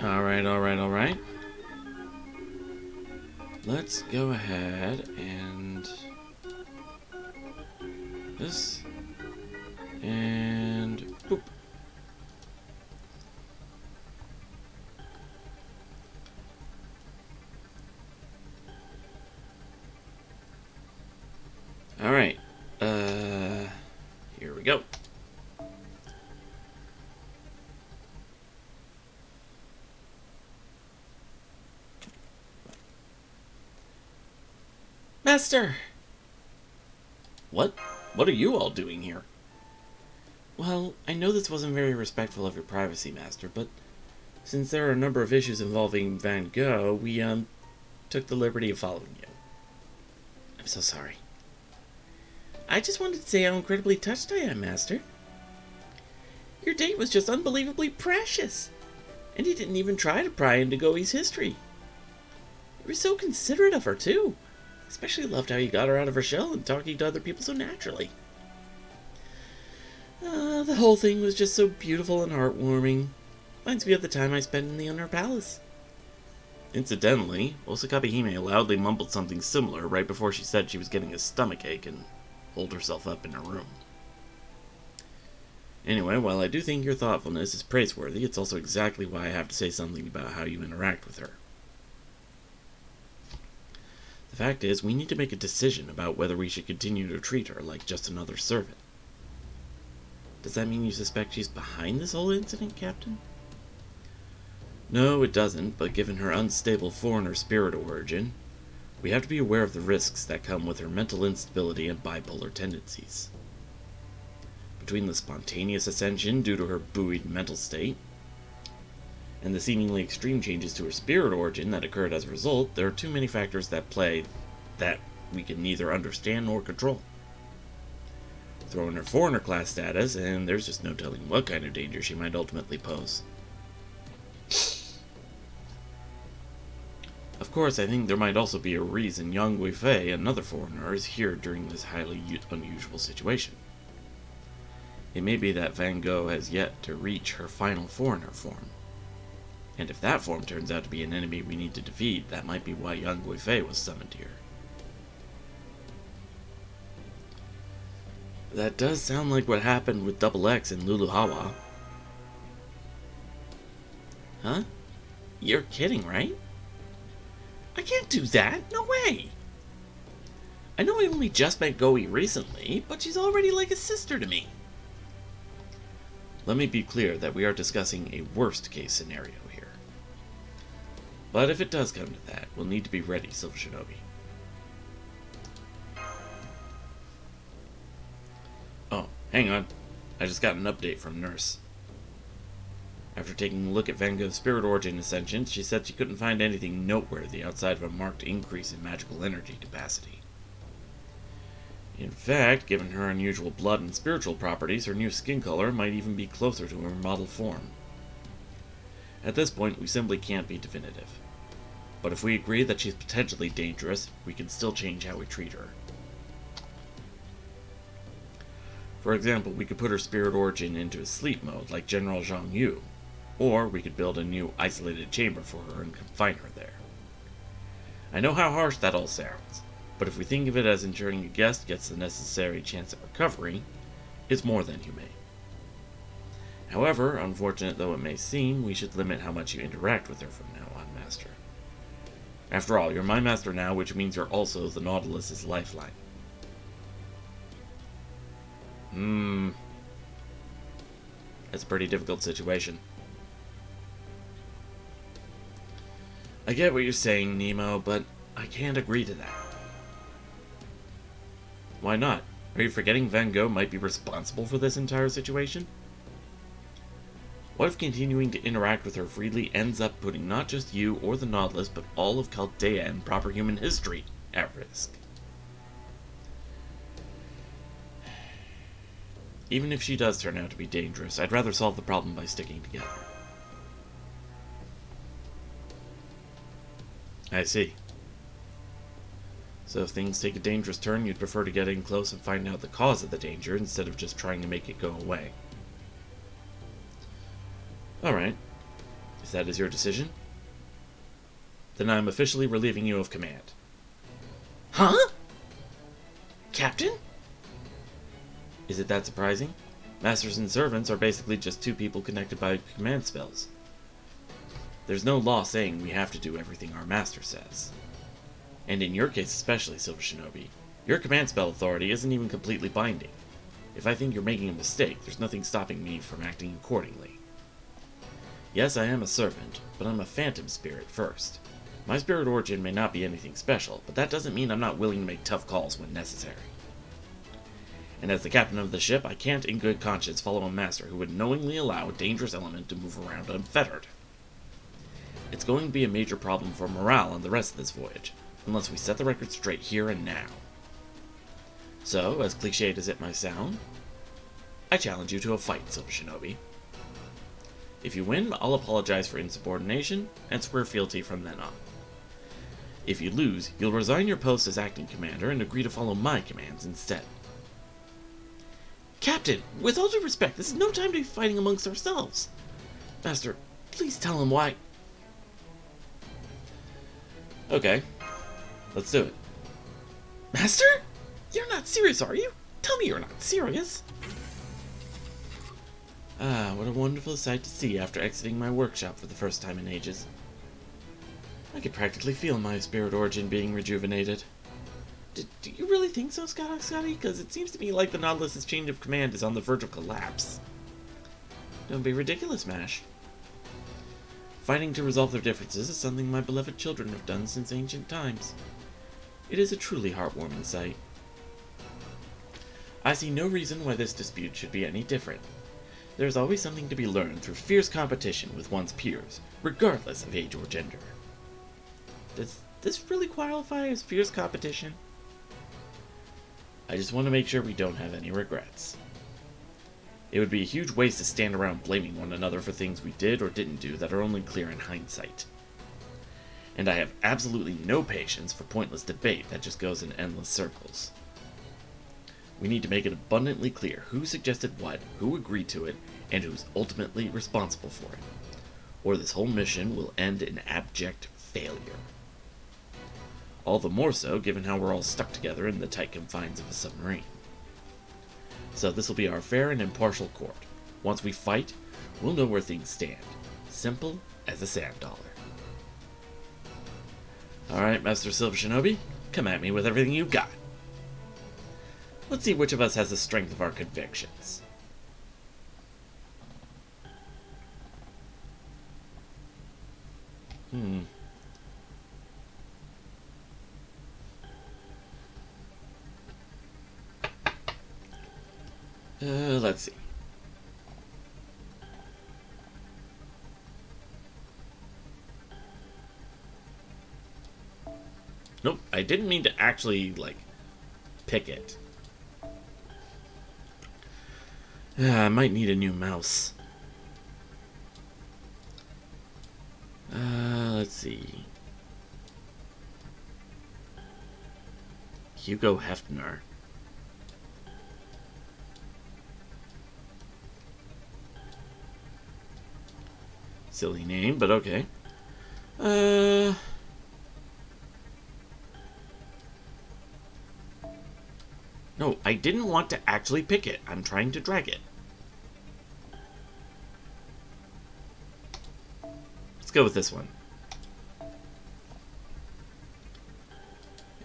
Alright, alright, alright. Let's go ahead and... this. And... boop. Alright. Here we go. Master! What? What are you all doing here? Well, I know this wasn't very respectful of your privacy, Master, but since there are a number of issues involving Van Gogh, we, took the liberty of following you. I'm so sorry. I just wanted to say how incredibly touched I am, Master. Your date was just unbelievably precious, and you didn't even try to pry into Goi's history. You were so considerate of her, too. Especially loved how you got her out of her shell and talking to other people so naturally. The whole thing was just so beautiful and heartwarming. Reminds me of the time I spent in the Inner Palace. Incidentally, Osakabe Hime loudly mumbled something similar right before she said she was getting a stomachache and holed herself up in her room. Anyway, while I do think your thoughtfulness is praiseworthy, it's also exactly why I have to say something about how you interact with her. The fact is, we need to make a decision about whether we should continue to treat her like just another servant. Does that mean you suspect she's behind this whole incident, Captain? No, it doesn't, but given her unstable foreigner spirit origin, we have to be aware of the risks that come with her mental instability and bipolar tendencies. Between the spontaneous ascension due to her buoyed mental state, and the seemingly extreme changes to her spirit origin that occurred as a result, there are too many factors at play that we can neither understand nor control. Throw in her foreigner class status, and there's just no telling what kind of danger she might ultimately pose. Of course, I think there might also be a reason Yang Guifei, another foreigner, is here during this highly unusual situation. It may be that Van Gogh has yet to reach her final foreigner form. And if that form turns out to be an enemy we need to defeat, that might be why Yang Guifei was summoned here. That does sound like what happened with Double X in Luluhawa. Huh? You're kidding, right? I can't do that! No way! I know I only just met Goi recently, but she's already like a sister to me. Let me be clear that we are discussing a worst-case scenario here. But if it does come to that, we'll need to be ready, Silver Shinobi. Oh, hang on. I just got an update from Nurse. After taking a look at Van Gogh's spirit origin ascension, she said she couldn't find anything noteworthy outside of a marked increase in magical energy capacity. In fact, given her unusual blood and spiritual properties, her new skin color might even be closer to her model form. At this point, we simply can't be definitive. But if we agree that she's potentially dangerous, we can still change how we treat her. For example, we could put her spirit origin into a sleep mode, like General Zhang Yu, or we could build a new isolated chamber for her and confine her there. I know how harsh that all sounds, but if we think of it as ensuring a guest gets the necessary chance at recovery, it's more than humane. However, unfortunate though it may seem, we should limit how much you interact with her from now on, Master. After all, you're my master now, which means you're also the Nautilus's lifeline. That's a pretty difficult situation. I get what you're saying, Nemo, but I can't agree to that. Why not? Are you forgetting Van Gogh might be responsible for this entire situation? What if continuing to interact with her freely ends up putting not just you or the Nautilus, but all of Chaldea and proper human history at risk? Even if she does turn out to be dangerous, I'd rather solve the problem by sticking together. I see. So if things take a dangerous turn, you'd prefer to get in close and find out the cause of the danger instead of just trying to make it go away. Alright. If that is your decision, then I am officially relieving you of command. Huh? Captain? Is it that surprising? Masters and servants are basically just two people connected by command spells. There's no law saying we have to do everything our master says. And in your case especially, Silver Shinobi, your command spell authority isn't even completely binding. If I think you're making a mistake, there's nothing stopping me from acting accordingly. Yes, I am a servant, but I'm a phantom spirit first. My spirit origin may not be anything special, but that doesn't mean I'm not willing to make tough calls when necessary. And as the captain of the ship, I can't in good conscience follow a master who would knowingly allow a dangerous element to move around unfettered. It's going to be a major problem for morale on the rest of this voyage, unless we set the record straight here and now. So, as cliched as it might sound, I challenge you to a fight, Silver Shinobi. If you win, I'll apologize for insubordination, and swear fealty from then on. If you lose, you'll resign your post as acting commander and agree to follow my commands instead. Captain, with all due respect, this is no time to be fighting amongst ourselves. Master, please tell him why. Okay, let's do it. Master? You're not serious, are you? Tell me you're not serious. Ah, what a wonderful sight to see after exiting my workshop for the first time in ages. I could practically feel my spirit origin being rejuvenated. Do you really think so, Scotty? Because it seems to me like the Nautilus's chain of command is on the verge of collapse. Don't be ridiculous, Mash. Fighting to resolve their differences is something my beloved children have done since ancient times. It is a truly heartwarming sight. I see no reason why this dispute should be any different. There is always something to be learned through fierce competition with one's peers, regardless of age or gender. Does this really qualify as fierce competition? I just want to make sure we don't have any regrets. It would be a huge waste to stand around blaming one another for things we did or didn't do that are only clear in hindsight. And I have absolutely no patience for pointless debate that just goes in endless circles. We need to make it abundantly clear who suggested what, who agreed to it, and who's ultimately responsible for it. Or this whole mission will end in abject failure. All the more so given how we're all stuck together in the tight confines of a submarine. So this will be our fair and impartial court. Once we fight, we'll know where things stand. Simple as a sand dollar. Alright, Master Silver Shinobi, come at me with everything you've got. Let's see which of us has the strength of our convictions. Let's see. Nope, I didn't mean to actually, pick it. I might need a new mouse. Let's see. Hugo Hefner. Silly name, but okay. No, I didn't want to actually pick it. I'm trying to drag it. Let's go with this one.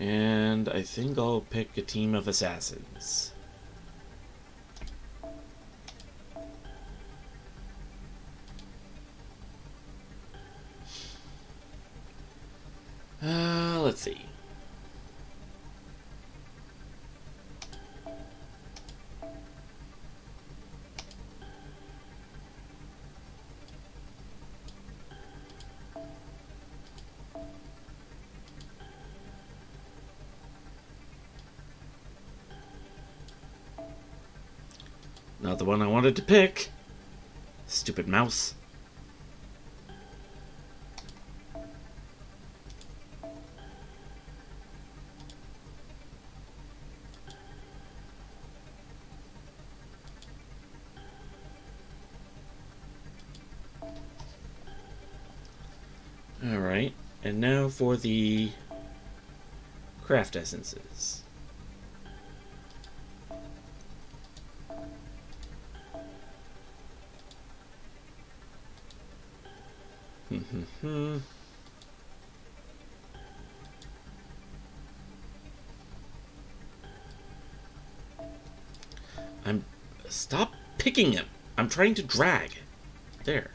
And I think I'll pick a team of assassins. Let's see. Not the one I wanted to pick. Stupid mouse. And now for the craft essences. Stop picking him. I'm trying to drag. There.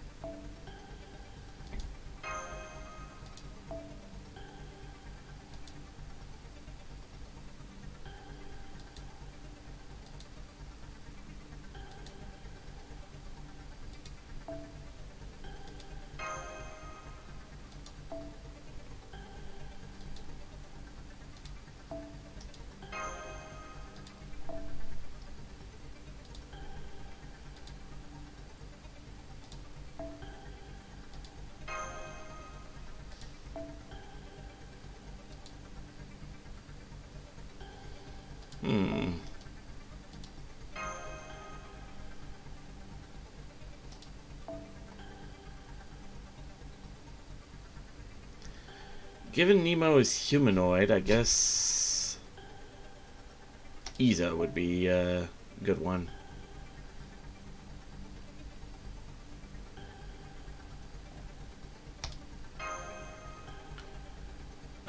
Given Nemo is humanoid, I guess Iza would be a good one.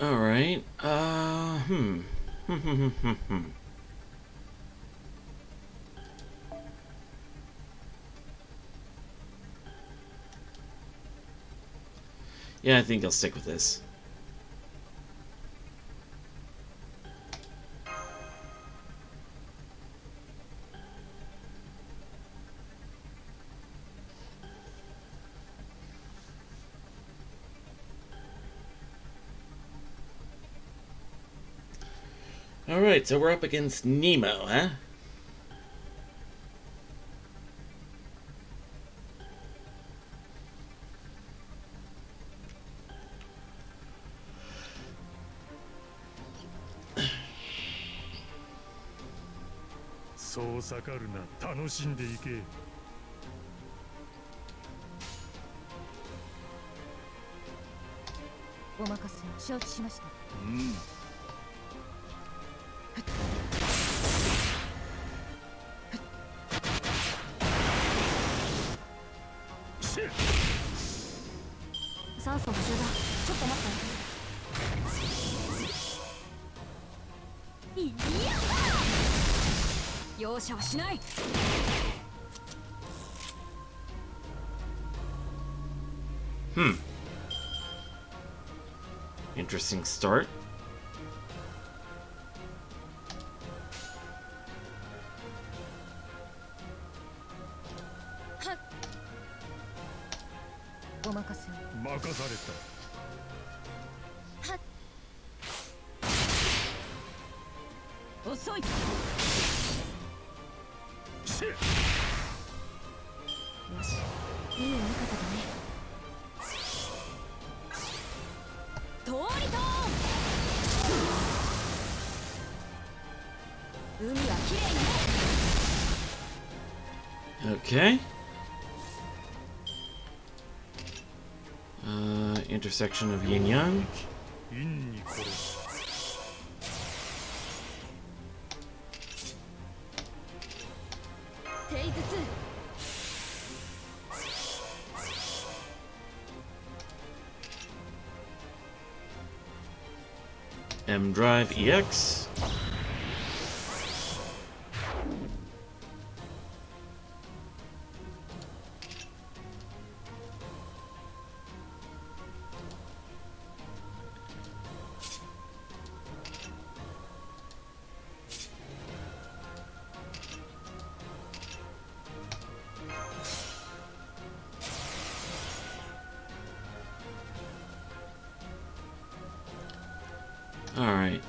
Alright, Yeah, I think I'll stick with this. Alright, so we're up against Nemo, huh? Interesting start. Okay. Intersection of yin yang. M Drive EX. Alright.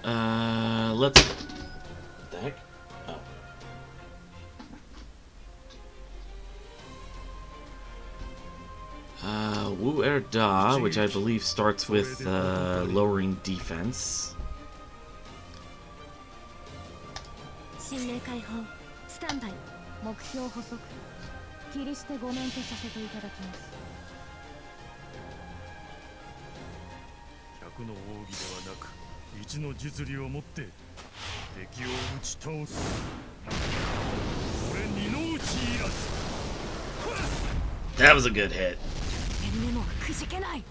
Let's... What the heck? Oh. Wu Er Da, which I believe starts with lowering defense. の奥義ではなく一の実利を持って敵を打ち倒す。俺二の打ちいらず。 That was a good hit. 天目もくじけない。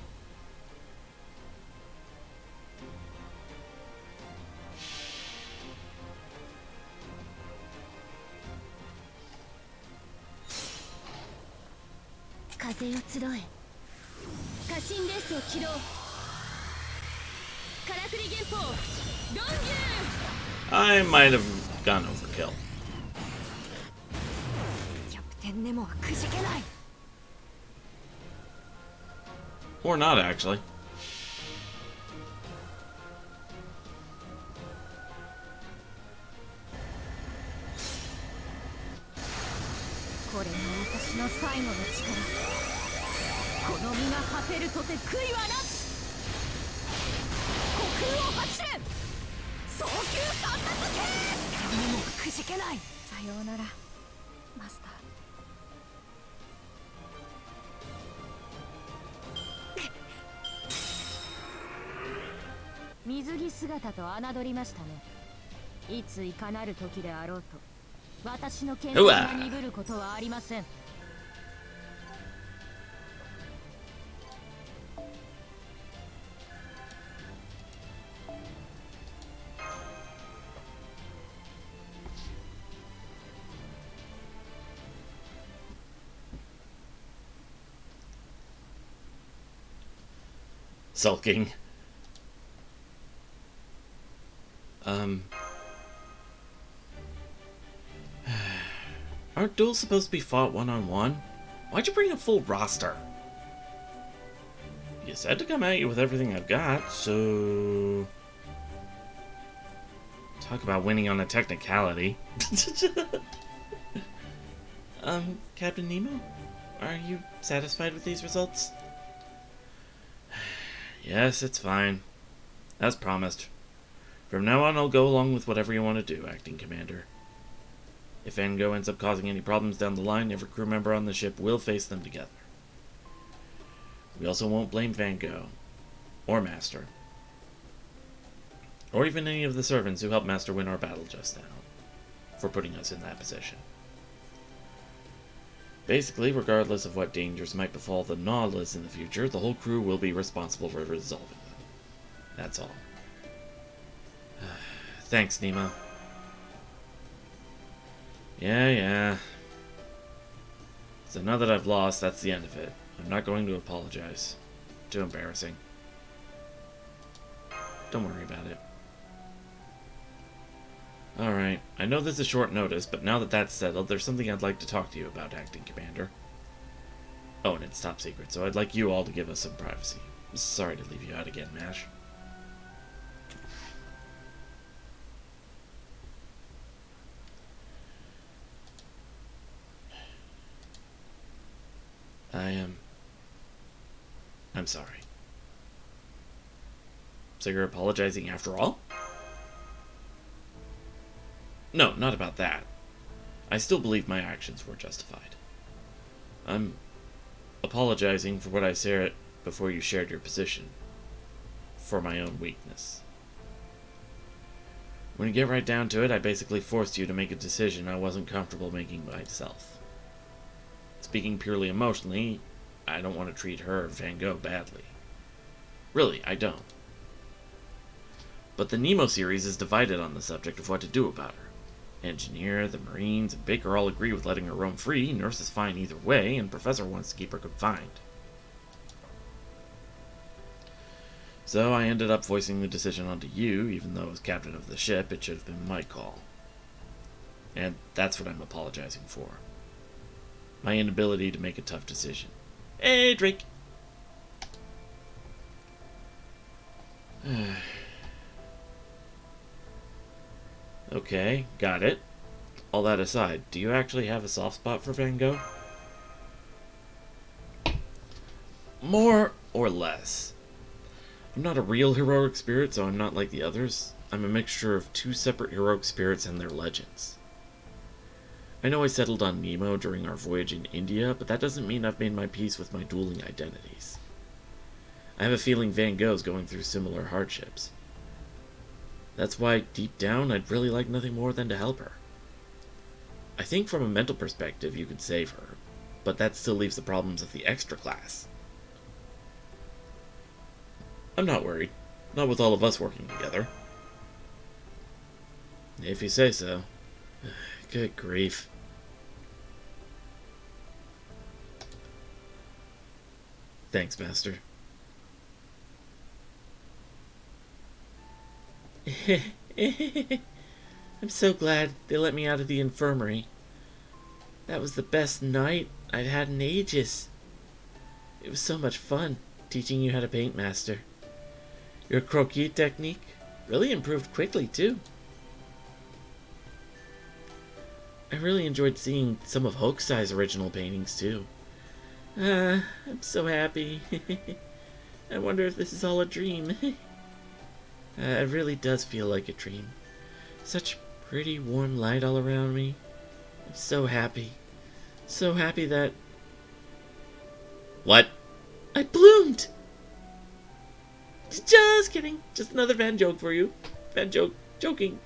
風よ集え。家臣レースを起動。からくり原砲ロンギュー。 I might have gone overkill. キャプテンネモはくじけない。 Or not, actually. これが私の最後の力。この身が果てるとて悔いはなし。虚空を発れ。早急三奪系。天目もくじけない。さようならマスター。水着姿と侮りましたね。いついかなる時であろうと私の剣が鈍ることはありません。Sulking. Aren't duels supposed to be fought one-on-one? Why'd you bring a full roster? You said to come at you with everything I've got, so... Talk about winning on a technicality. Captain Nemo? Are you satisfied with these results? Yes, it's fine. As promised. From now on, I'll go along with whatever you want to do, Acting Commander. If FGO ends up causing any problems down the line, every crew member on the ship will face them together. We also won't blame FGO, or Master, or even any of the servants who helped Master win our battle just now, for putting us in that position. Basically, regardless of what dangers might befall the Nautilus in the future, the whole crew will be responsible for resolving them. That's all. Thanks, Nemo. Yeah. So now that I've lost, that's the end of it. I'm not going to apologize. Too embarrassing. Don't worry about it. Alright, I know this is short notice, but now that that's settled, there's something I'd like to talk to you about, Acting Commander. Oh, and it's top secret, so I'd like you all to give us some privacy. Sorry to leave you out again, Mash. I'm sorry. So you're apologizing after all? No, not about that. I still believe my actions were justified. I'm apologizing for what I said before you shared your position. For my own weakness. When you get right down to it, I basically forced you to make a decision I wasn't comfortable making myself. Speaking purely emotionally, I don't want to treat her, FGO, badly. Really, I don't. But the Nemo series is divided on the subject of what to do about her. Engineer, the Marines, and Baker all agree with letting her roam free, Nurse is fine either way, and Professor wants to keep her confined. So I ended up voicing the decision onto you, even though as captain of the ship, it should have been my call. And that's what I'm apologizing for. My inability to make a tough decision. Hey, Drake! Okay, got it. All that aside, do you actually have a soft spot for FGO? More or less. I'm not a real heroic spirit, so I'm not like the others. I'm a mixture of two separate heroic spirits and their legends. I know I settled on Nemo during our voyage in India, but that doesn't mean I've made my peace with my dueling identities. I have a feeling Van Gogh's going through similar hardships. That's why, deep down, I'd really like nothing more than to help her. I think from a mental perspective you could save her, but that still leaves the problems of the extra class. I'm not worried. Not with all of us working together. If you say so. Good grief. Thanks, Master. I'm so glad they let me out of the infirmary. That was the best night I've had in ages. It was so much fun teaching you how to paint, Master. Your croquis technique really improved quickly, too. I really enjoyed seeing some of Hokusai's original paintings, too. I'm so happy. I wonder if this is all a dream. It really does feel like a dream. Such pretty warm light all around me. I'm so happy. So happy that... What? I bloomed! Just kidding. Just another Van joke for you. Van joking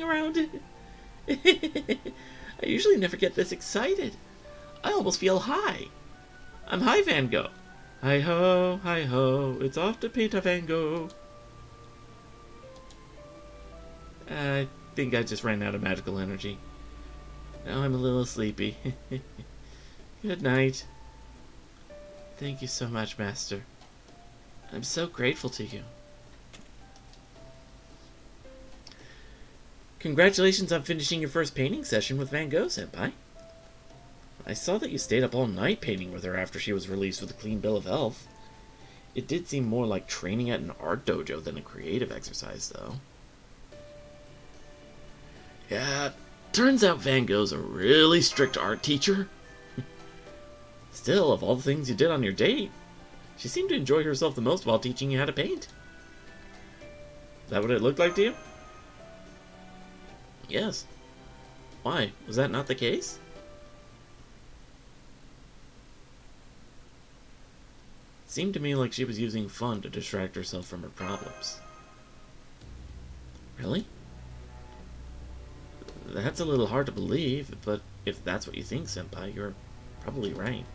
around. I usually never get this excited. I almost feel high. I'm high, Van Gogh. Hi-ho, it's off to paint a Van Gogh. I think I just ran out of magical energy. Now I'm a little sleepy. Good night. Thank you so much, Master. I'm so grateful to you. Congratulations on finishing your first painting session with Van Gogh, Senpai. I saw that you stayed up all night painting with her after she was released with a clean bill of health. It did seem more like training at an art dojo than a creative exercise, though. Yeah, turns out Van Gogh's a really strict art teacher. Still, of all the things you did on your date, she seemed to enjoy herself the most while teaching you how to paint. Is that what it looked like to you? Yes. Why? Was that not the case? It seemed to me like she was using fun to distract herself from her problems. Really? That's a little hard to believe, but if that's what you think, Senpai, you're probably right.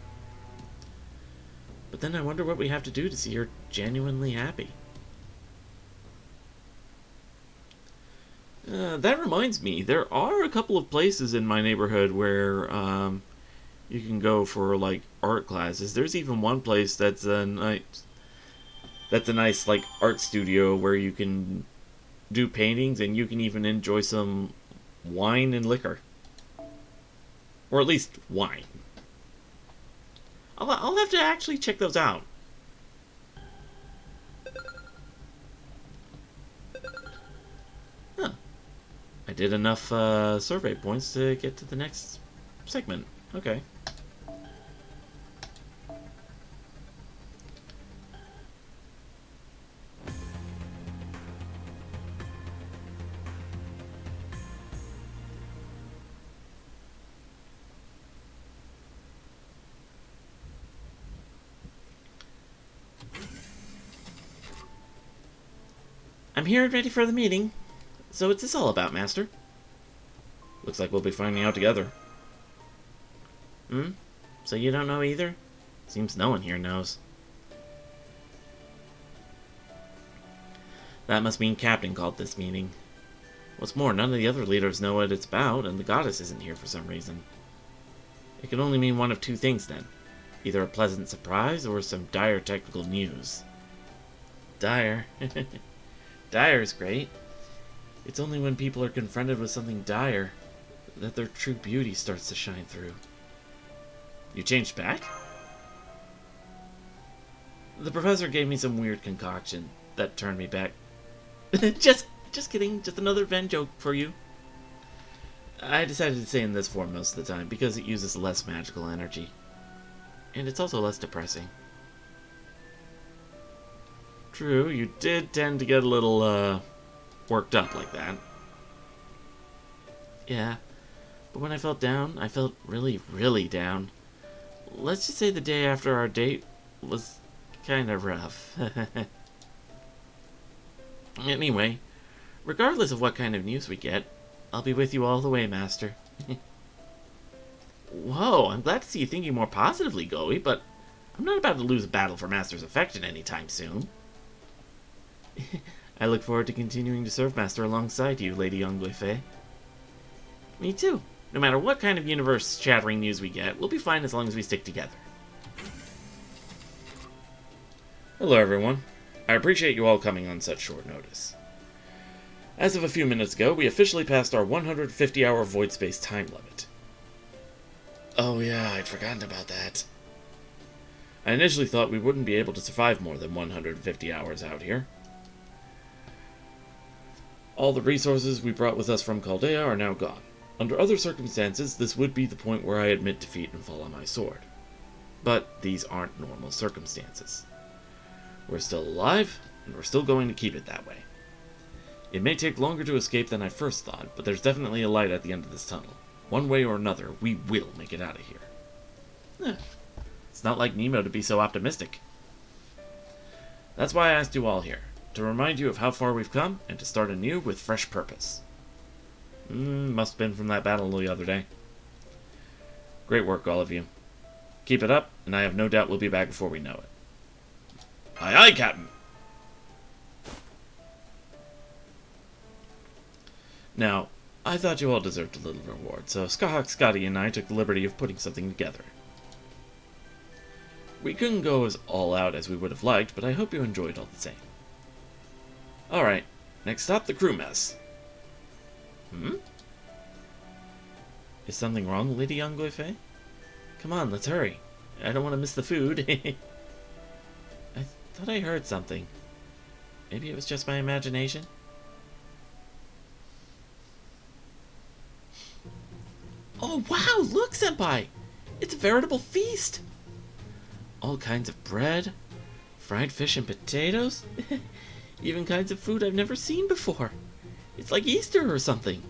But then I wonder what we have to do to see her genuinely happy. That reminds me, there are a couple of places in my neighborhood where you can go for like art classes. There's even one place that's a nice like art studio where you can do paintings and you can even enjoy some wine and liquor, or at least wine. I'll have to actually check those out. Huh. I did enough survey points to get to the next segment. Okay. I'm here and ready for the meeting. So what's this all about, Master? Looks like we'll be finding out together. So you don't know either? Seems no one here knows. That must mean Captain called this meeting. What's more, none of the other leaders know what it's about, and the goddess isn't here for some reason. It could only mean one of two things then. Either a pleasant surprise, or some dire technical news. Dire? Dire is great. It's only when people are confronted with something dire that their true beauty starts to shine through. You changed back? The professor gave me some weird concoction that turned me back. Just kidding. Just another Ven joke for you. I decided to stay in this form most of the time because it uses less magical energy. And it's also less depressing. True, you did tend to get a little, worked up like that. Yeah, but when I felt down, I felt really, really down. Let's just say the day after our date was kinda rough. Anyway, regardless of what kind of news we get, I'll be with you all the way, Master. Whoa, I'm glad to see you thinking more positively, Goey, but I'm not about to lose a battle for Master's affection anytime soon. I look forward to continuing to serve Master alongside you, Lady Anglefe. Me too. No matter what kind of universe-shattering news we get, we'll be fine as long as we stick together. Hello, everyone. I appreciate you all coming on such short notice. As of a few minutes ago, we officially passed our 150-hour void space time limit. Oh yeah, I'd forgotten about that. I initially thought we wouldn't be able to survive more than 150 hours out here. All the resources we brought with us from Chaldea are now gone. Under other circumstances, this would be the point where I admit defeat and fall on my sword. But these aren't normal circumstances. We're still alive, and we're still going to keep it that way. It may take longer to escape than I first thought, but there's definitely a light at the end of this tunnel. One way or another, we will make it out of here. It's not like Nemo to be so optimistic. That's why I asked you all here, to remind you of how far we've come, and to start anew with fresh purpose. Must have been from that battle the other day. Great work, all of you. Keep it up, and I have no doubt we'll be back before we know it. Aye, aye, Captain! Now, I thought you all deserved a little reward, so Scotty and I took the liberty of putting something together. We couldn't go as all out as we would have liked, but I hope you enjoyed all the same. Alright, next up, the crew mess. Is something wrong, Lady Anglefe? Come on, let's hurry. I don't want to miss the food. I thought I heard something. Maybe it was just my imagination? Oh wow, look, Senpai! It's a veritable feast! All kinds of bread, fried fish and potatoes, even kinds of food I've never seen before. It's like Easter or something.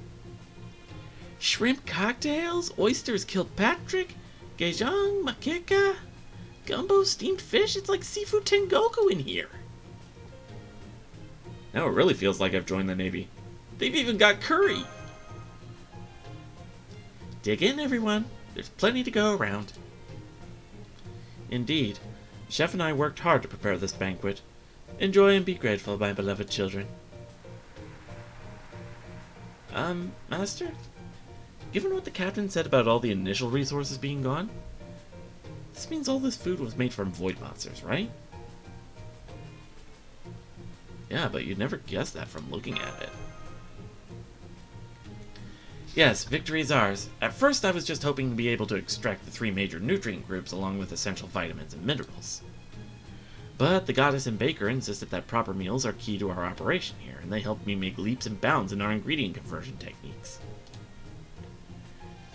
Shrimp cocktails, oysters Kilpatrick, gejang, makeka, gumbo, steamed fish. It's like seafood tengoku in here. Now it really feels like I've joined the Navy. They've even got curry. Dig in, everyone. There's plenty to go around. Indeed, Chef and I worked hard to prepare this banquet. Enjoy and be grateful, my beloved children. Master? Given what the captain said about all the initial resources being gone, this means all this food was made from void monsters, right? Yeah, but you'd never guess that from looking at it. Yes, victory is ours. At first I was just hoping to be able to extract the 3 major nutrient groups along with essential vitamins and minerals. But the goddess and baker insisted that proper meals are key to our operation here, and they helped me make leaps and bounds in our ingredient conversion techniques.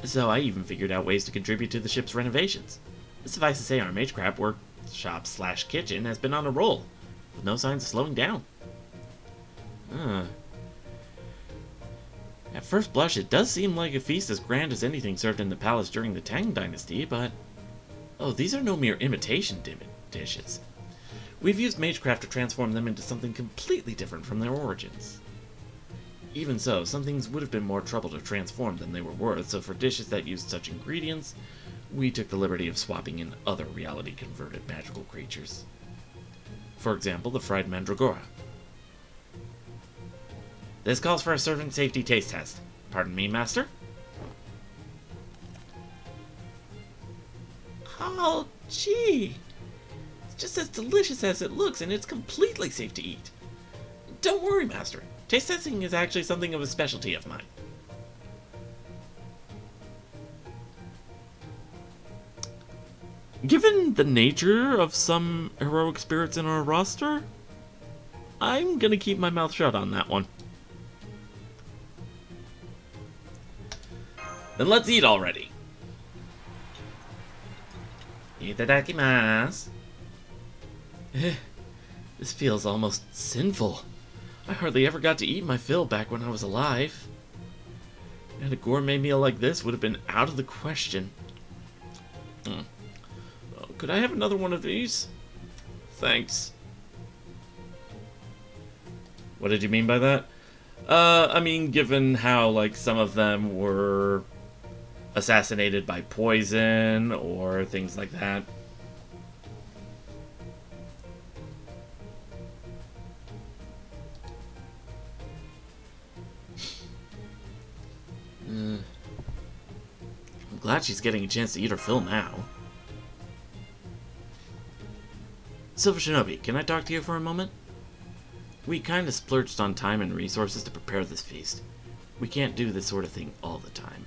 So I even figured out ways to contribute to the ship's renovations. Suffice to say, our magecraft workshop/kitchen has been on a roll, with no signs of slowing down. At first blush, it does seem like a feast as grand as anything served in the palace during the Tang Dynasty, but... oh, these are no mere imitation dishes. We've used magecraft to transform them into something completely different from their origins. Even so, some things would have been more trouble to transform than they were worth, so for dishes that used such ingredients, we took the liberty of swapping in other reality-converted magical creatures. For example, the fried mandragora. This calls for a servant safety taste test. Pardon me, Master? Oh, gee! It's just as delicious as it looks, and it's completely safe to eat. Don't worry, Master. Taste testing is actually something of a specialty of mine. Given the nature of some heroic spirits in our roster, I'm gonna keep my mouth shut on that one. Then let's eat already. Itadakimasu. This feels almost sinful. I hardly ever got to eat my fill back when I was alive. And a gourmet meal like this would have been out of the question. Could I have another one of these? Thanks. What did you mean by that? I mean, given how, like, some of them were assassinated by poison or things like that. I'm glad she's getting a chance to eat her fill now. Silver Shinobi, can I talk to you for a moment? We kinda splurged on time and resources to prepare this feast. We can't do this sort of thing all the time.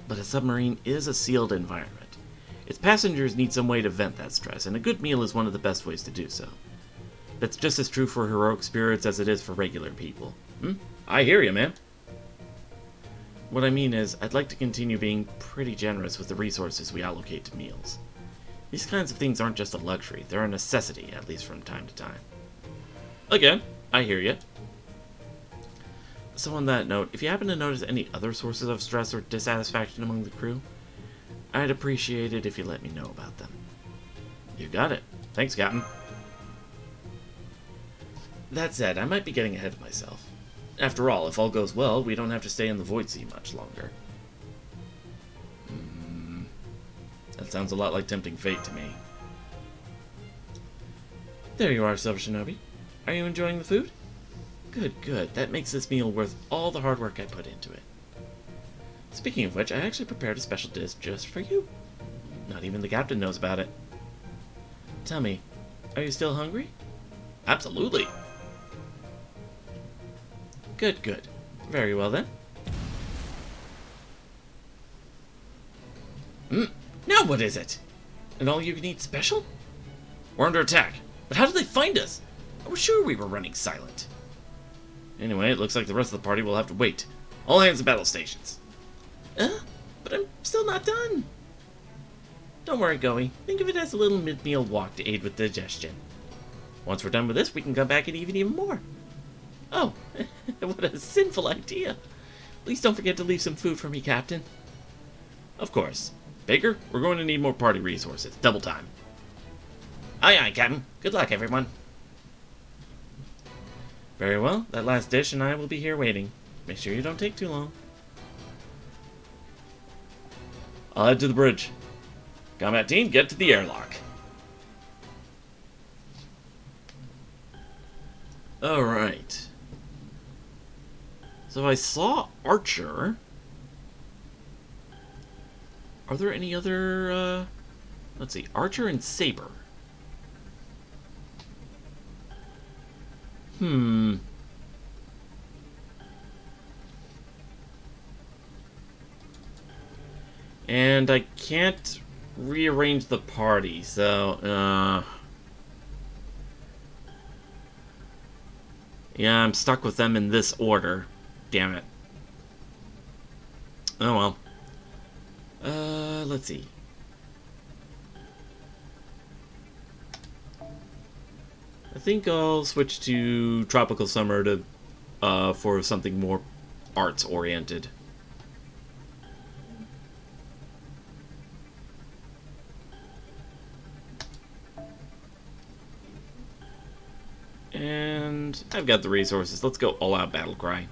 But a submarine is a sealed environment. Its passengers need some way to vent that stress, and a good meal is one of the best ways to do so. That's just as true for heroic spirits as it is for regular people. I hear you, man. What I mean is, I'd like to continue being pretty generous with the resources we allocate to meals. These kinds of things aren't just a luxury, they're a necessity, at least from time to time. Again, I hear you. So on that note, if you happen to notice any other sources of stress or dissatisfaction among the crew, I'd appreciate it if you let me know about them. You got it. Thanks, Captain. That said, I might be getting ahead of myself. After all, if all goes well, we don't have to stay in the Void Sea much longer. That sounds a lot like tempting fate to me. There you are, Silver Shinobi. Are you enjoying the food? Good, good. That makes this meal worth all the hard work I put into it. Speaking of which, I actually prepared a special dish just for you. Not even the captain knows about it. Tell me, are you still hungry? Absolutely. Good, good. Very well then. Now what is it? An all-you-can-eat special? We're under attack. But how did they find us? I was sure we were running silent. Anyway, it looks like the rest of the party will have to wait. All hands to battle stations. But I'm still not done. Don't worry, Goey. Think of it as a little mid-meal walk to aid with digestion. Once we're done with this, we can come back and even more. Oh, what a sinful idea. Please don't forget to leave some food for me, Captain. Of course. Baker, we're going to need more party resources. Double time. Aye, aye, Captain. Good luck, everyone. Very well. That last dish and I will be here waiting. Make sure you don't take too long. I'll head to the bridge. Combat team, get to the airlock. Alright. So I saw Archer. Are there any other, let's see, Archer and Saber. And I can't rearrange the party, so, yeah, I'm stuck with them in this order. Damn it. Oh well. Let's see. I think I'll switch to Tropical Summer to, for something more arts-oriented. And I've got the resources. Let's go all-out battle cry.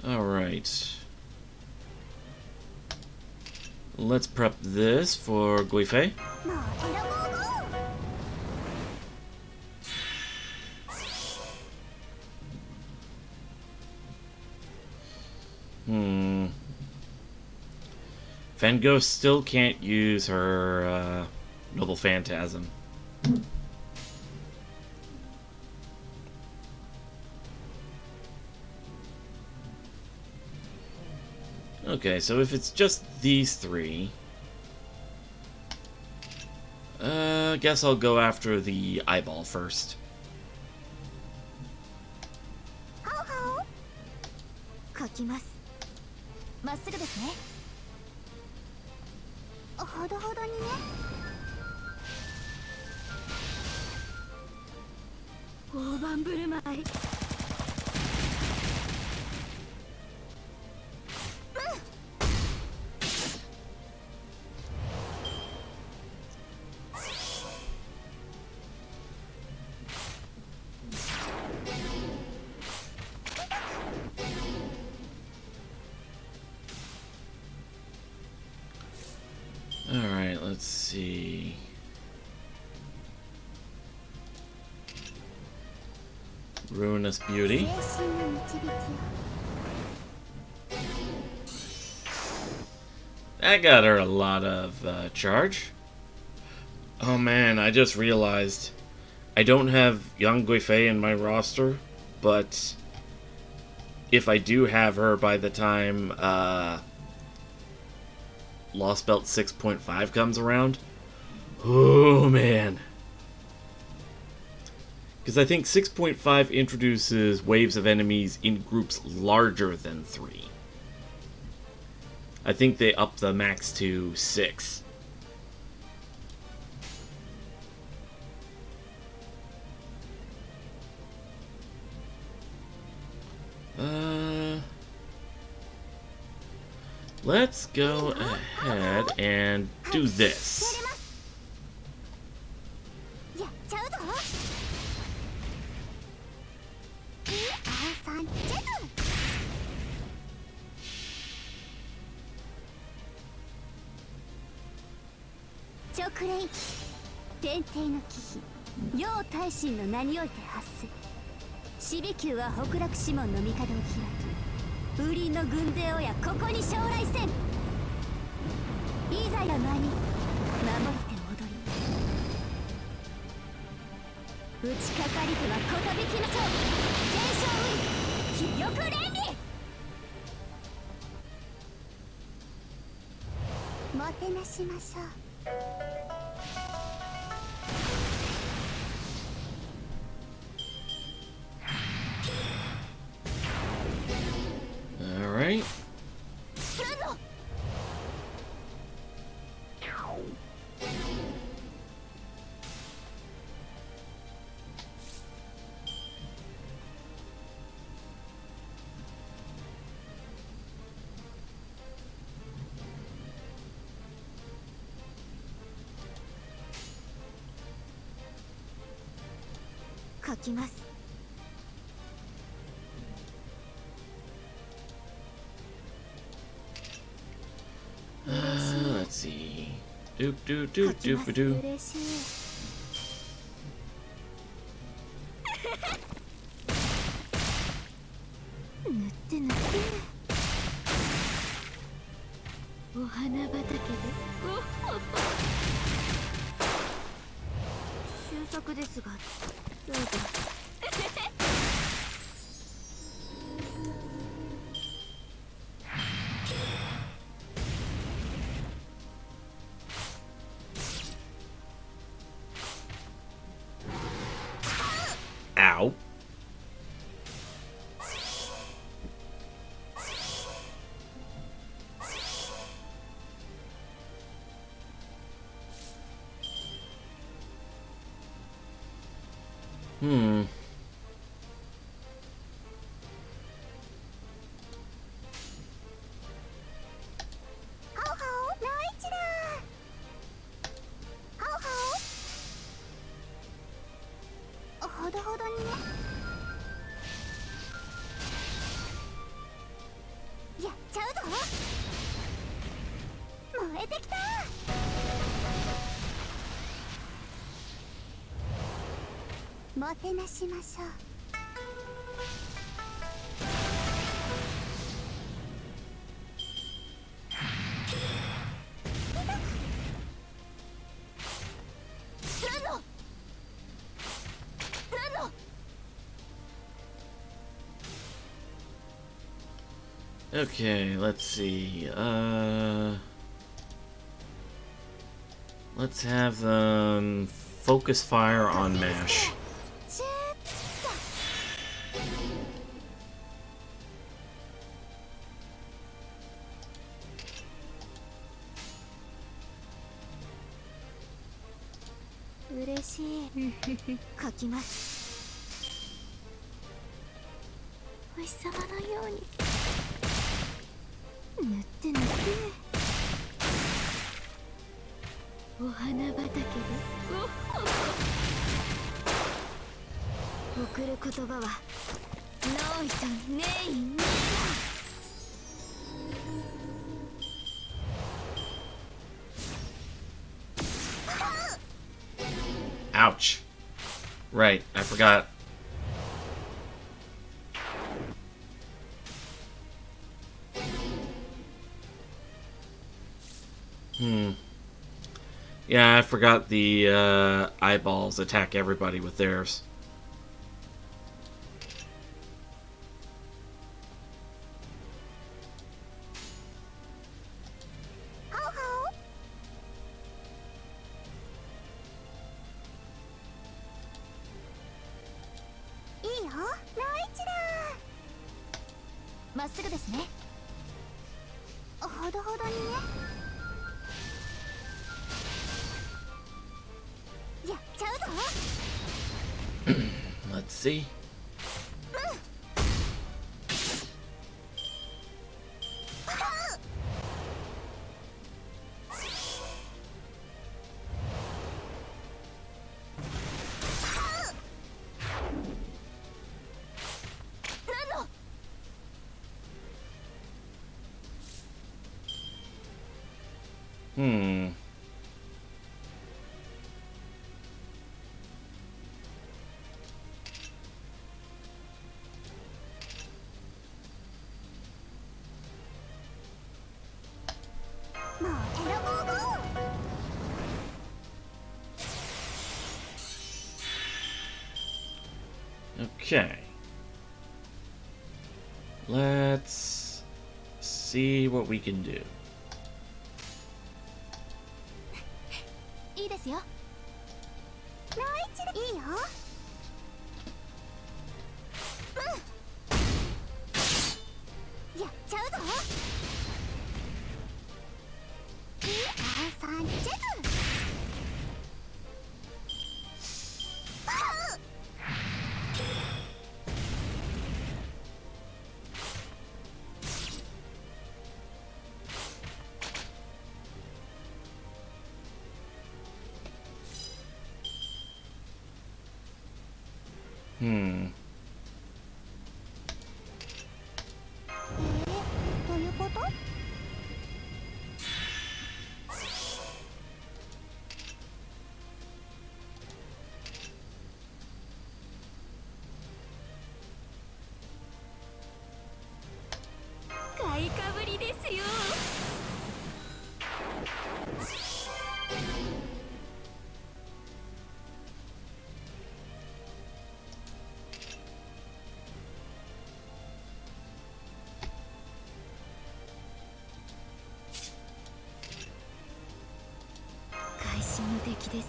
Alright. Let's prep this for Guifei. FGO still can't use her Noble Phantasm. Okay, so if it's just these three, I guess I'll go after the eyeball first. はおはお書きます。まっすぐですね。ほどほどにね。大盤振る舞い。Alright, let's see. Ruinous Beauty. That got her a lot of charge. Oh man, I just realized I don't have Yang Guifei in my roster, but if I do have her by the time Lost Belt 6.5 comes around, oh man. Because I think 6.5 introduces waves of enemies in groups larger than 3. I think they up the max to 6. Let's go ahead and do this. Alright. Let's see. Doop doop doop doop doop. Ow. Hmm. Okay, let's see. Let's have them focus fire on MASH. シューッ嬉しい書きますお日様のように塗って塗ってお花畑で送る言葉はノイとネイネイ Ouch. Right, I forgot. Yeah, I forgot the eyeballs attack everybody with theirs. Let's see. Okay. Let's see what we can do. いいですよ。いいよ。やっちゃうぞ。サンチェズ。どういうこと？買いかぶりですよ。会心の出来です。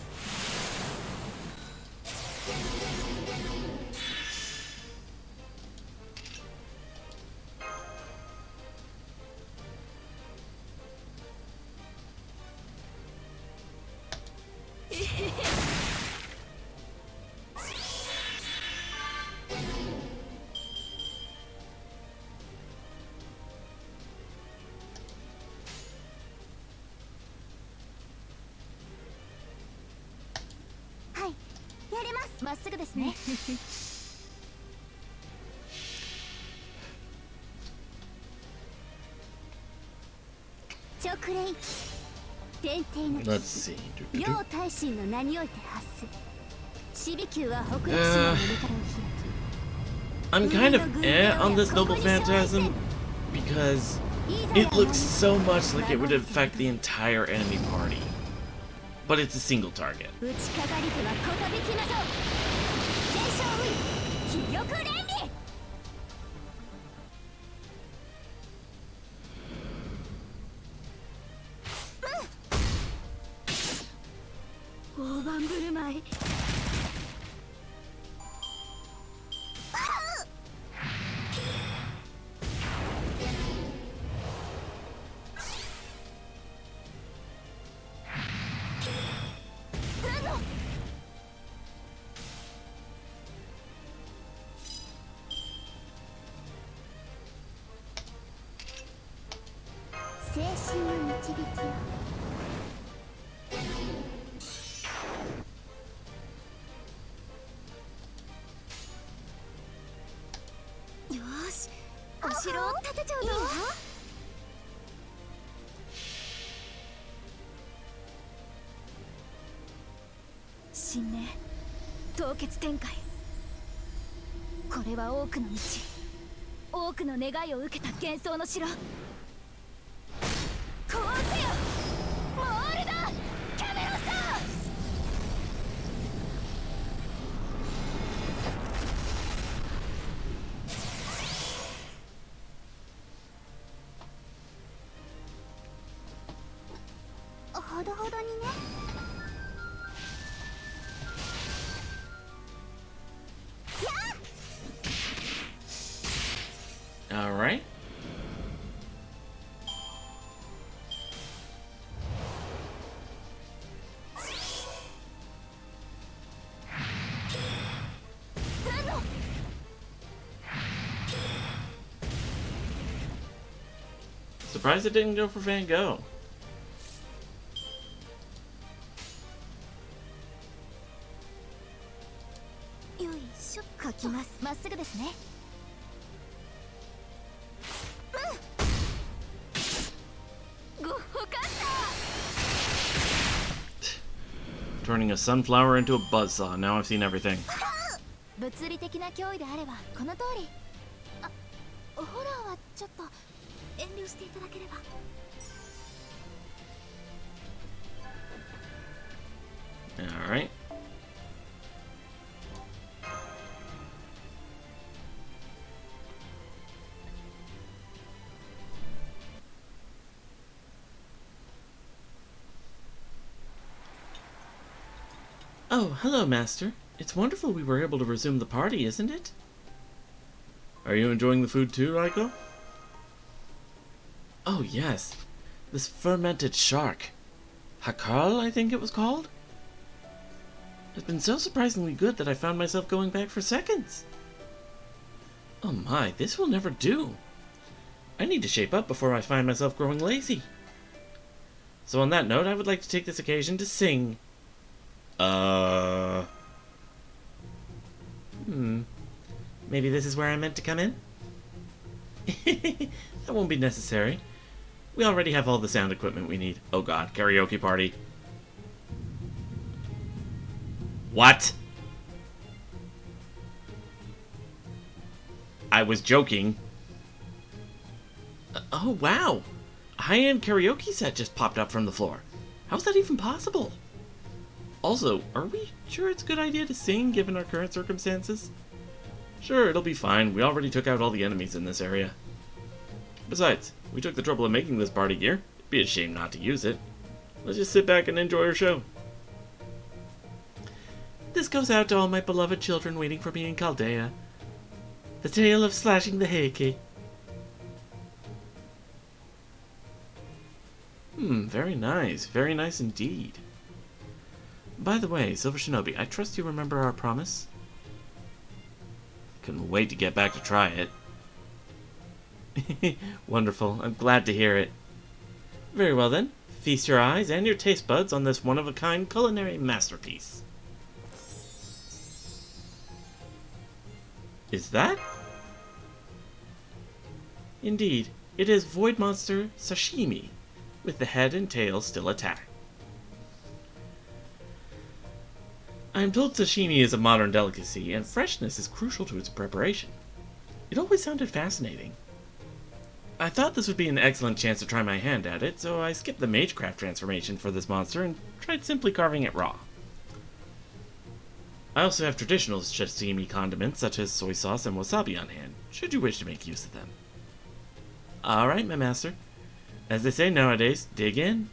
やります。まっすぐですね。直令天帝の Let's see. 両大臣の名において発す。死ビ級は北陸市の森からを開き。 I'm kind of on this Noble Phantasm because it looks so much like it would affect the entire enemy party. But it's a single target. 打ちかかり手はことびきましょう。全勝ウィン、気力連理。大盤振る舞い。ない。精神の導きよ。よーし、お城を建てちゃうぞ。神明、凍結展開。これは多くの道、多くの願いを受けた幻想の城。こうせよ、モールだ、キャメロット。ほどほどにね。Alright. Surprised it didn't go for Van Gogh. よいしょ、書きます。まっすぐですね。ごほかった。 Turning a sunflower into a buzzsaw. Now I've seen everything. 物理的な脅威であればこの通り。あ、ホラーはちょっと遠慮していただければ。Alright. Oh, hello, Master. It's wonderful we were able to resume the party, isn't it? Are you enjoying the food too, Raiko? Oh, yes. This fermented shark. Hakal, I think it was called? It's been so surprisingly good that I found myself going back for seconds. Oh my, this will never do. I need to shape up before I find myself growing lazy. So on that note, I would like to take this occasion to sing. Maybe this is where I'm meant to come in? That won't be necessary. We already have all the sound equipment we need. Oh god, karaoke party. What? I was joking. Oh wow! A high-end karaoke set just popped up from the floor. How's that even possible? Also, are we sure it's a good idea to sing given our current circumstances? Sure, it'll be fine. We already took out all the enemies in this area. Besides, we took the trouble of making this party gear. It'd be a shame not to use it. Let's just sit back and enjoy our show. This goes out to all my beloved children waiting for me in Chaldea. The tale of slashing the Heike. Very nice. Very nice indeed. By the way, Silver Shinobi, I trust you remember our promise? Couldn't wait to get back to try it. Wonderful. I'm glad to hear it. Very well then. Feast your eyes and your taste buds on this one-of-a-kind culinary masterpiece. Is that? Indeed, it is Void Monster Sashimi, with the head and tail still intact. I am told sashimi is a modern delicacy, and freshness is crucial to its preparation. It always sounded fascinating. I thought this would be an excellent chance to try my hand at it, so I skipped the Magecraft transformation for this monster and tried simply carving it raw. I also have traditional sashimi condiments such as soy sauce and wasabi on hand, should you wish to make use of them. Alright, my master. As they say nowadays, dig in.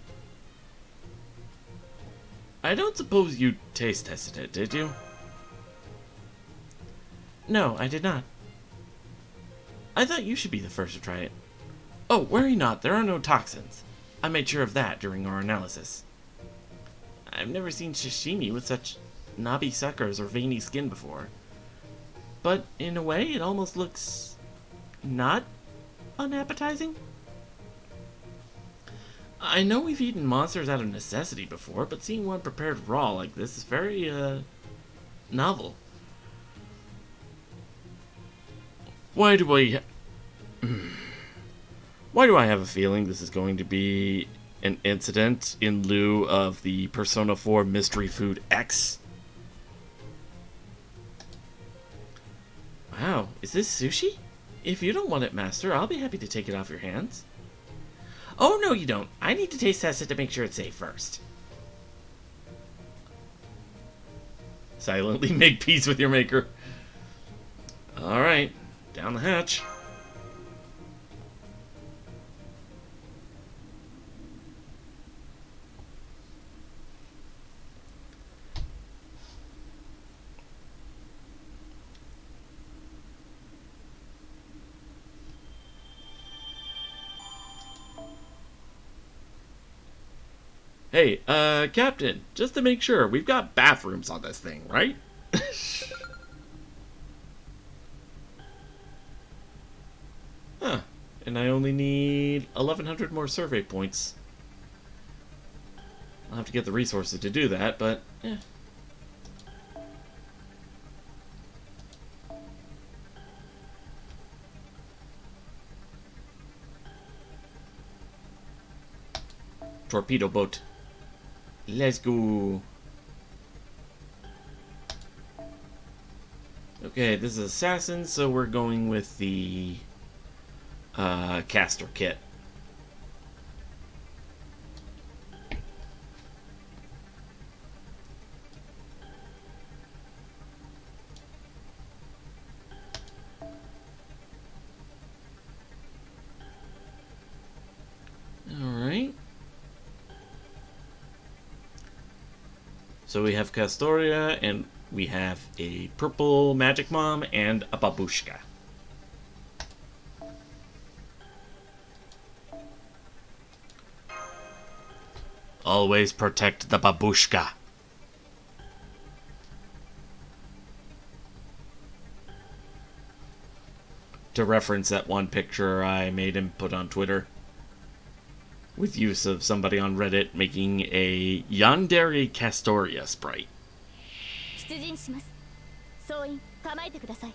I don't suppose you taste tested it, did you? No, I did not. I thought you should be the first to try it. Oh, worry not, there are no toxins. I made sure of that during our analysis. I've never seen sashimi with such knobby suckers or veiny skin before. But in a way, it almost looks not unappetizing. I know we've eaten monsters out of necessity before, but seeing one prepared raw like this is very, novel. Why do I have a feeling this is going to be an incident in lieu of the Persona 4 Mystery Food X? Wow, is this sushi? If you don't want it, Master, I'll be happy to take it off your hands. Oh, no, you don't. I need to taste test it to make sure it's safe first. Silently make peace with your maker. Alright, down the hatch. Hey, Captain, just to make sure, we've got bathrooms on this thing, right? Huh. And I only need 1,100 more survey points. I'll have to get the resources to do that, but, eh. Torpedo boat. Let's go. Okay, this is assassin, so we're going with the caster kit. Alright. So we have Castoria, and we have a purple magic mom and a babushka. Always protect the babushka. To reference that one picture I made him put on Twitter, with use of somebody on Reddit making a Yandere Castoria sprite. 出陣します。総員構えてください。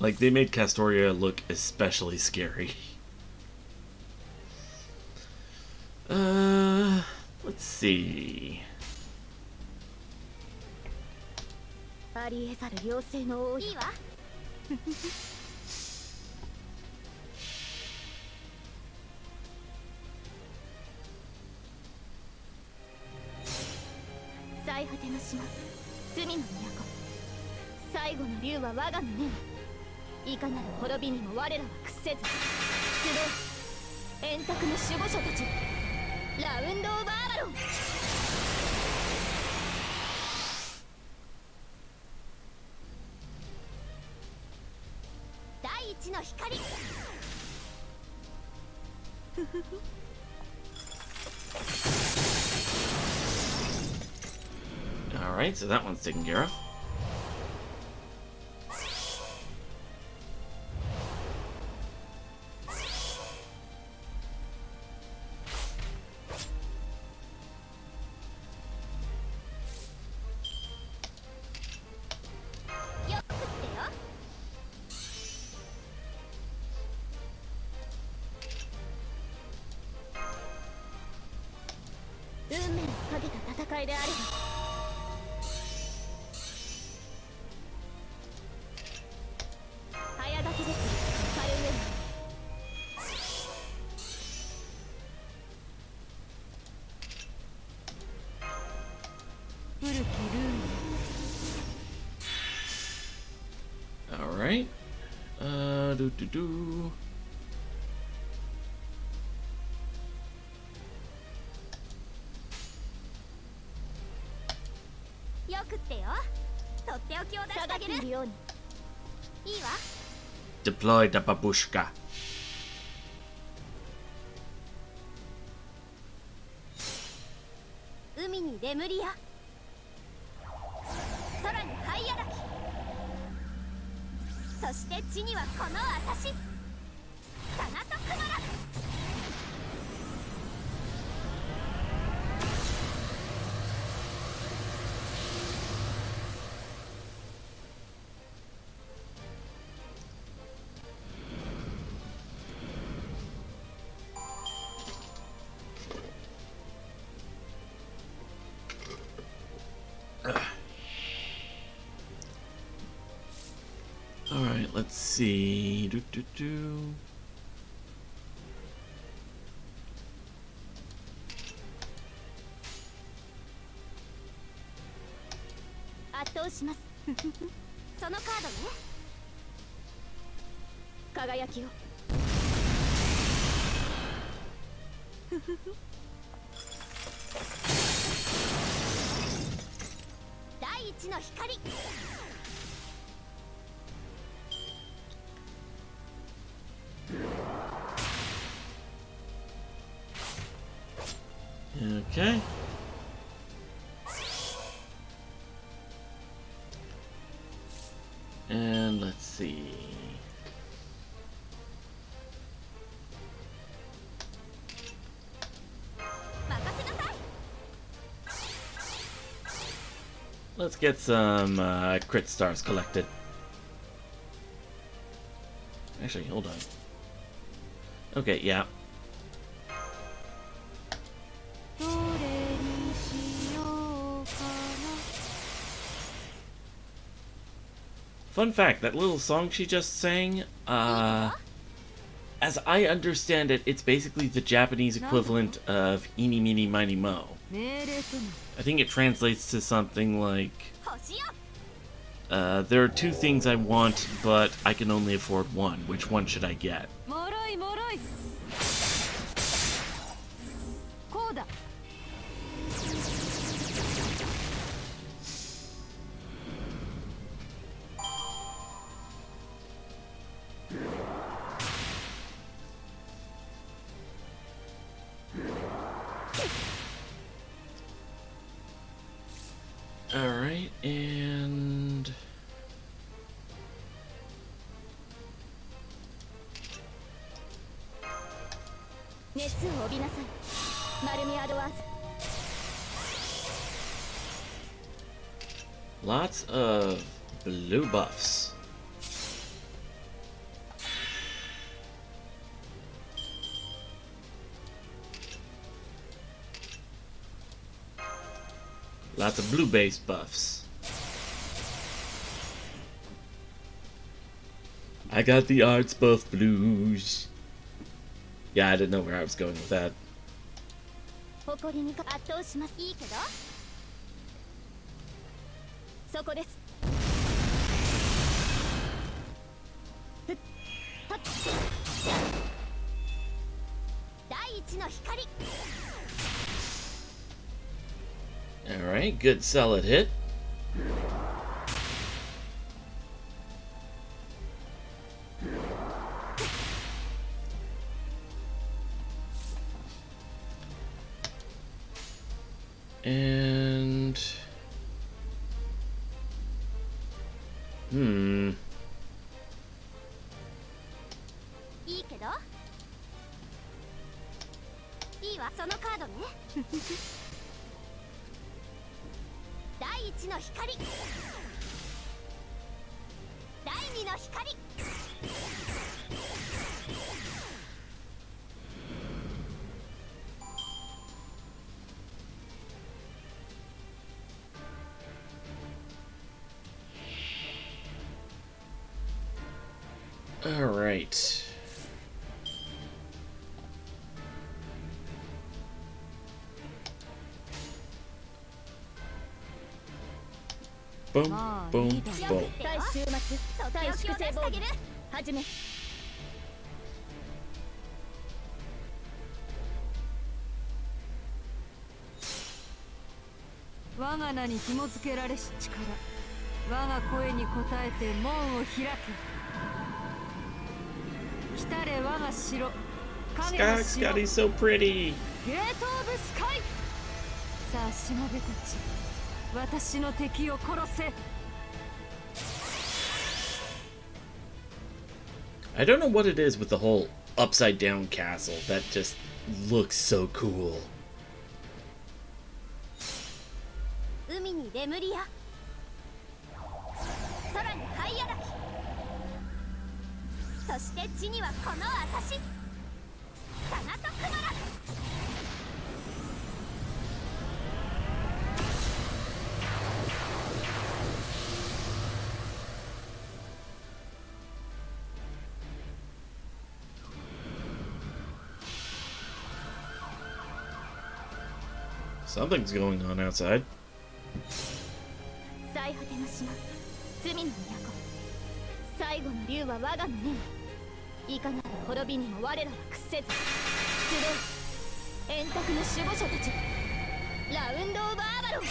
Like, they made Castoria look especially scary. Let's see. ありえざる妖精の王いいわ。最果ての島、罪の都。最後の竜は我が胸に。いかなる滅びにも我らは屈せず。集え、円卓の守護者たち。ラウンドオブアバロン。第一の光。Alright, so that one's taken care of. Alright. Do. いるように。いいわ。 Deploy the babushka. 海にレムリア、空にハイアラキ、そして地にはこの私、サナトクマラ。Alright, let's see. Do. 圧倒します。そのカードね。輝きを。第一の光。 Okay. And let's see. Let's get some crit stars collected. Actually, hold on. Okay, yeah. Fun fact, that little song she just sang, as I understand it, it's basically the Japanese equivalent of Eeny, Meeny, Miny, Mo. I think it translates to something like, there are two things I want, but I can only afford one. Which one should I get? Alright, and... Lots of blue buffs. Lots of blue-based buffs. I got the arts buff blues. Yeah, I didn't know where I was going with that. Alright, good solid hit. And... Alright. Boom, boom, boom. 我が声に応えて門を開け。来たれ我が城、影の Scott, 城、 Scotty's so pretty. ゲートオブスカイ。さあしもべたち、私の敵を殺せ。 I don't know what it is with the whole upside down castle that just looks so cool. 海にレムリア、空にハイアラキ、そして地にはこの私、サナトクマラ。Something's going on outside. 最果ての島、罪の都、最後の竜は我が胸に。いかなる滅びにも我らは屈せず集う円卓の守護者たち、ラウンド・オブ・アーバロン。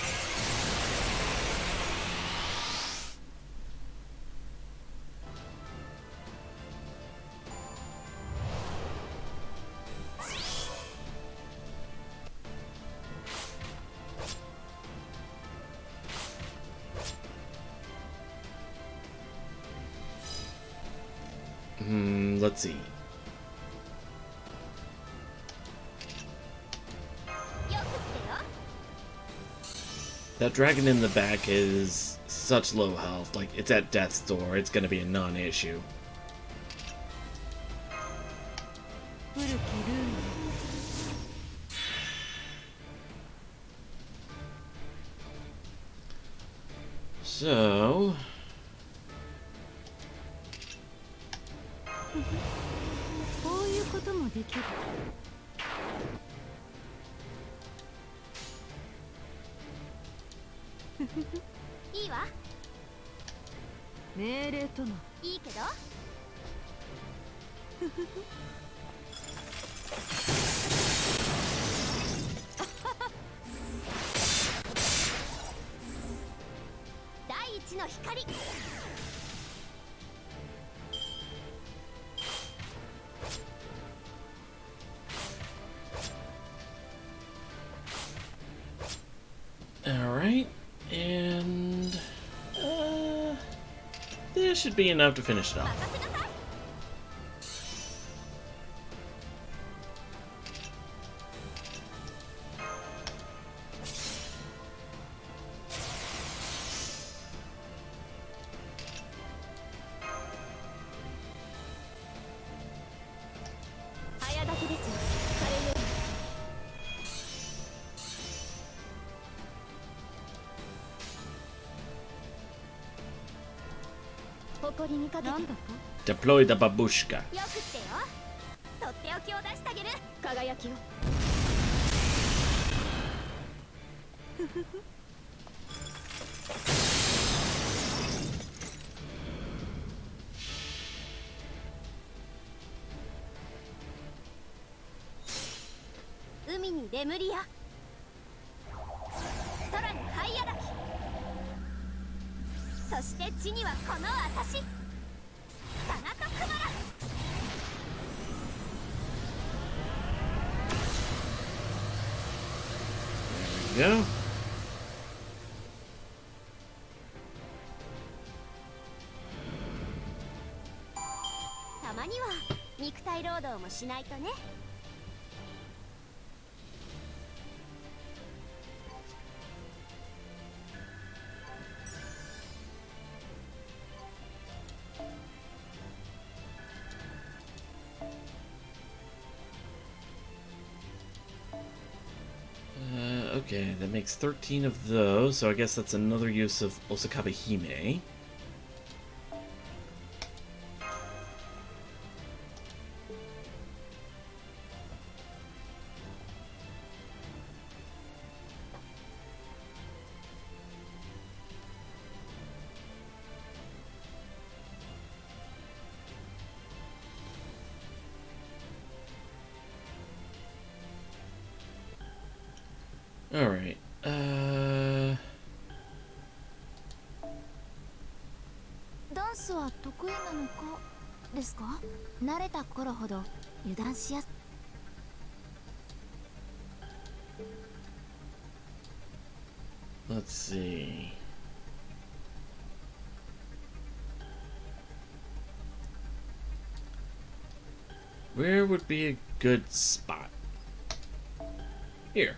Let's see. よくってよ。 That dragon in the back is such low health. Like, it's at death's door. It's gonna be a non-issue. 古きルール。 So... こういうこともできる。いいわ。命令との。いいけど。第一の光。 Alright, and... this should be enough to finish it off. 任せなさい。 早炊きですよ。カレーより。 誇りにかけて。なんだと。 Deploy the babushka. よくってよ。とっておきを出してあげる。輝きを。海にレムリア、空にハイアラキ、そして地にはこの私、サナトクマラ。 There we go. たまには肉体労働もしないとね。 Okay, that makes 13 of those, so I guess that's another use of Osakabe Hime. Alright, スは得意なのかですか？慣れた頃ほど油断しやす。 Let's see. Where would be a good spot? Here.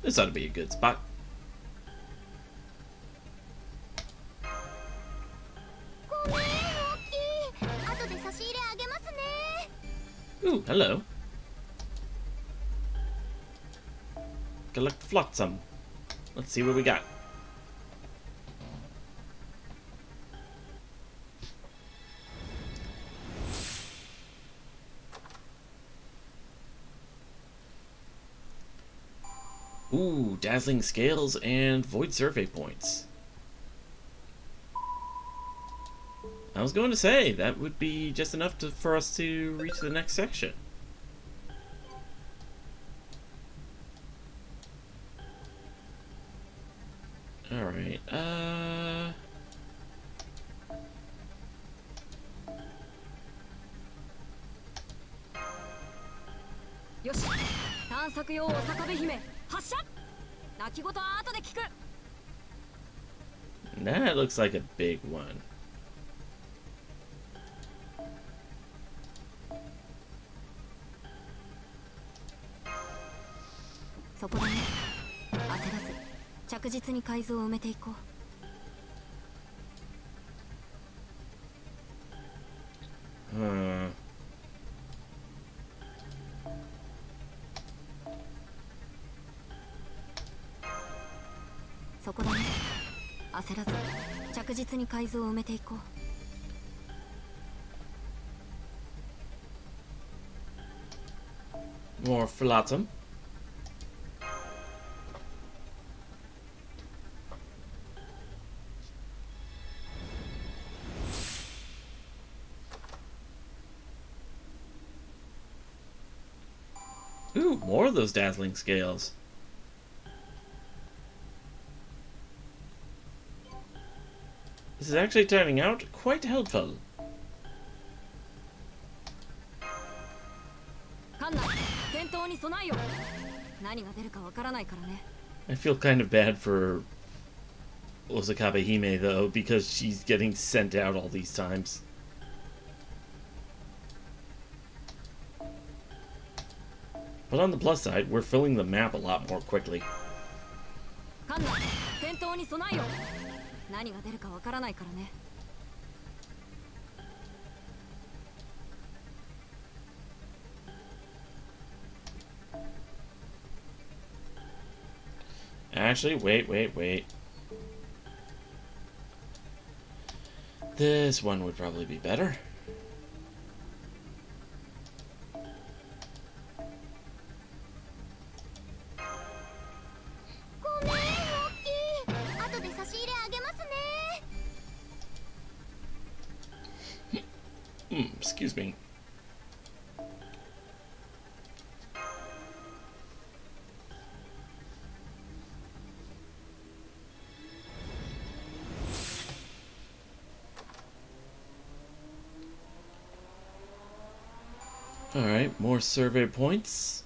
This ought to be a good spot. ごめん、大きい。後で差し入れあげますね。 Ooh, hello. Collect flotsam. Let's see what we got. Ooh, dazzling scales and void survey points. I was going to say, that would be just enough for us to reach the next section. Alright,よし、探索用お坂部姫発射。泣き言は後で聞く。 that looks like a big one. そこだね。焦らず着実に改造を埋めていこう。そこだね。焦らず着実に改造を埋めていこう。 More flotsam. Ooh, more of those dazzling scales. This is actually turning out quite helpful. 艦内戦闘に備えよ。何が出るかわからないからね。 I feel kind of bad for Osakabe Hime though, because she's getting sent out all these times. But on the plus side, we're filling the map a lot more quickly. 艦内戦闘に備えよ。何が出るかわからないからね。 Actually, wait. This one would probably be better. Excuse me. Alright, more survey points.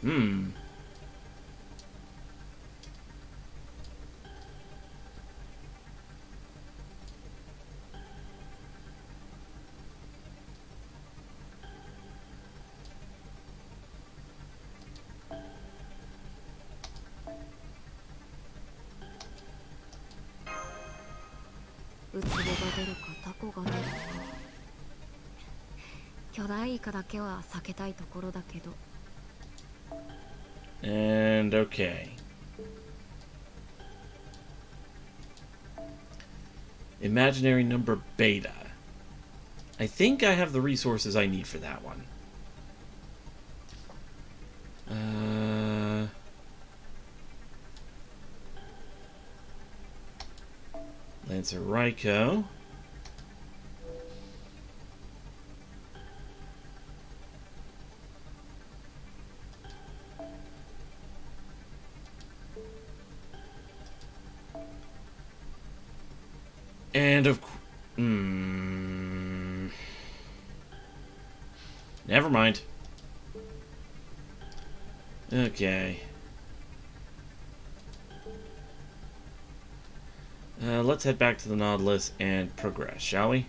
Hmm. And okay. Imaginary number beta. I think I have the resources I need for that one. Lancer Raiko. And of course... Never mind. Okay. Let's head back to the Nautilus and progress, shall we?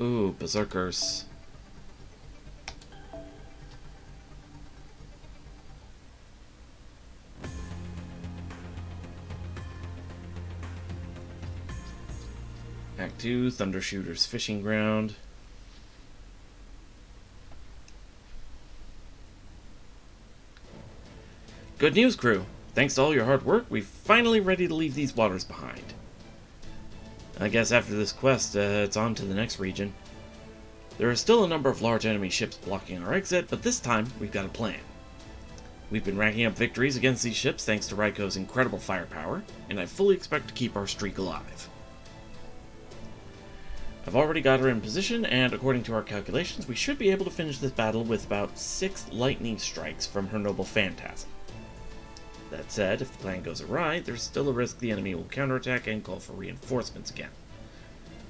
Ooh, Berserkers. Act 2, Thunder Shooter's Fishing Ground. Good news, crew! Thanks to all your hard work, we're finally ready to leave these waters behind. I guess after this quest, it's on to the next region. There are still a number of large enemy ships blocking our exit, but this time, we've got a plan. We've been racking up victories against these ships thanks to Raiko's incredible firepower, and I fully expect to keep our streak alive. I've already got her in position, and according to our calculations, we should be able to finish this battle with about 6 lightning strikes from her noble Phantasm. That said, if the plan goes awry, there's still a risk the enemy will counterattack and call for reinforcements again.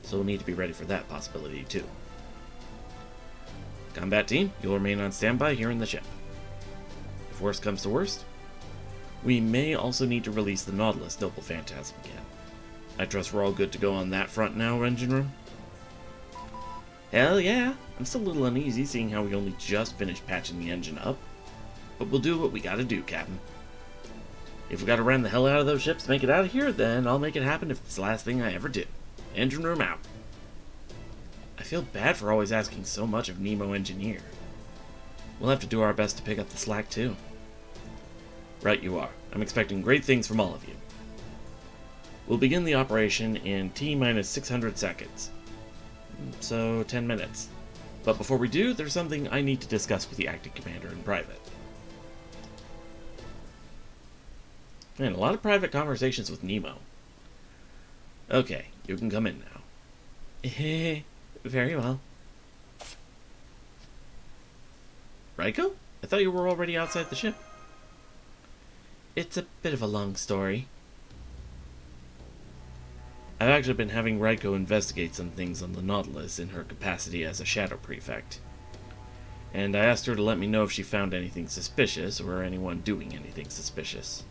So we'll need to be ready for that possibility too. Combat team, you'll remain on standby here in the ship. If worst comes to worst, we may also need to release the Nautilus noble Phantasm again. I trust we're all good to go on that front now, engine room? Hell yeah! I'm still a little uneasy seeing how we only just finished patching the engine up. But we'll do what we gotta do, Captain. If we gotta ram the hell out of those ships to make it out of here, then I'll make it happen if it's the last thing I ever do. Engine room out. I feel bad for always asking so much of Nemo Engineer. We'll have to do our best to pick up the slack too. Right you are. I'm expecting great things from all of you. We'll begin the operation in T-minus 600 seconds. So 10 minutes. But before we do, there's something I need to discuss with the acting commander in private. Man, a lot of private conversations with Nemo. Okay, you can come in now. Very well. Raiko? I thought you were already outside the ship. It's a bit of a long story. I've actually been having Raiko investigate some things on the Nautilus in her capacity as a Shadow Prefect. And I asked her to let me know if she found anything suspicious, or anyone doing anything suspicious.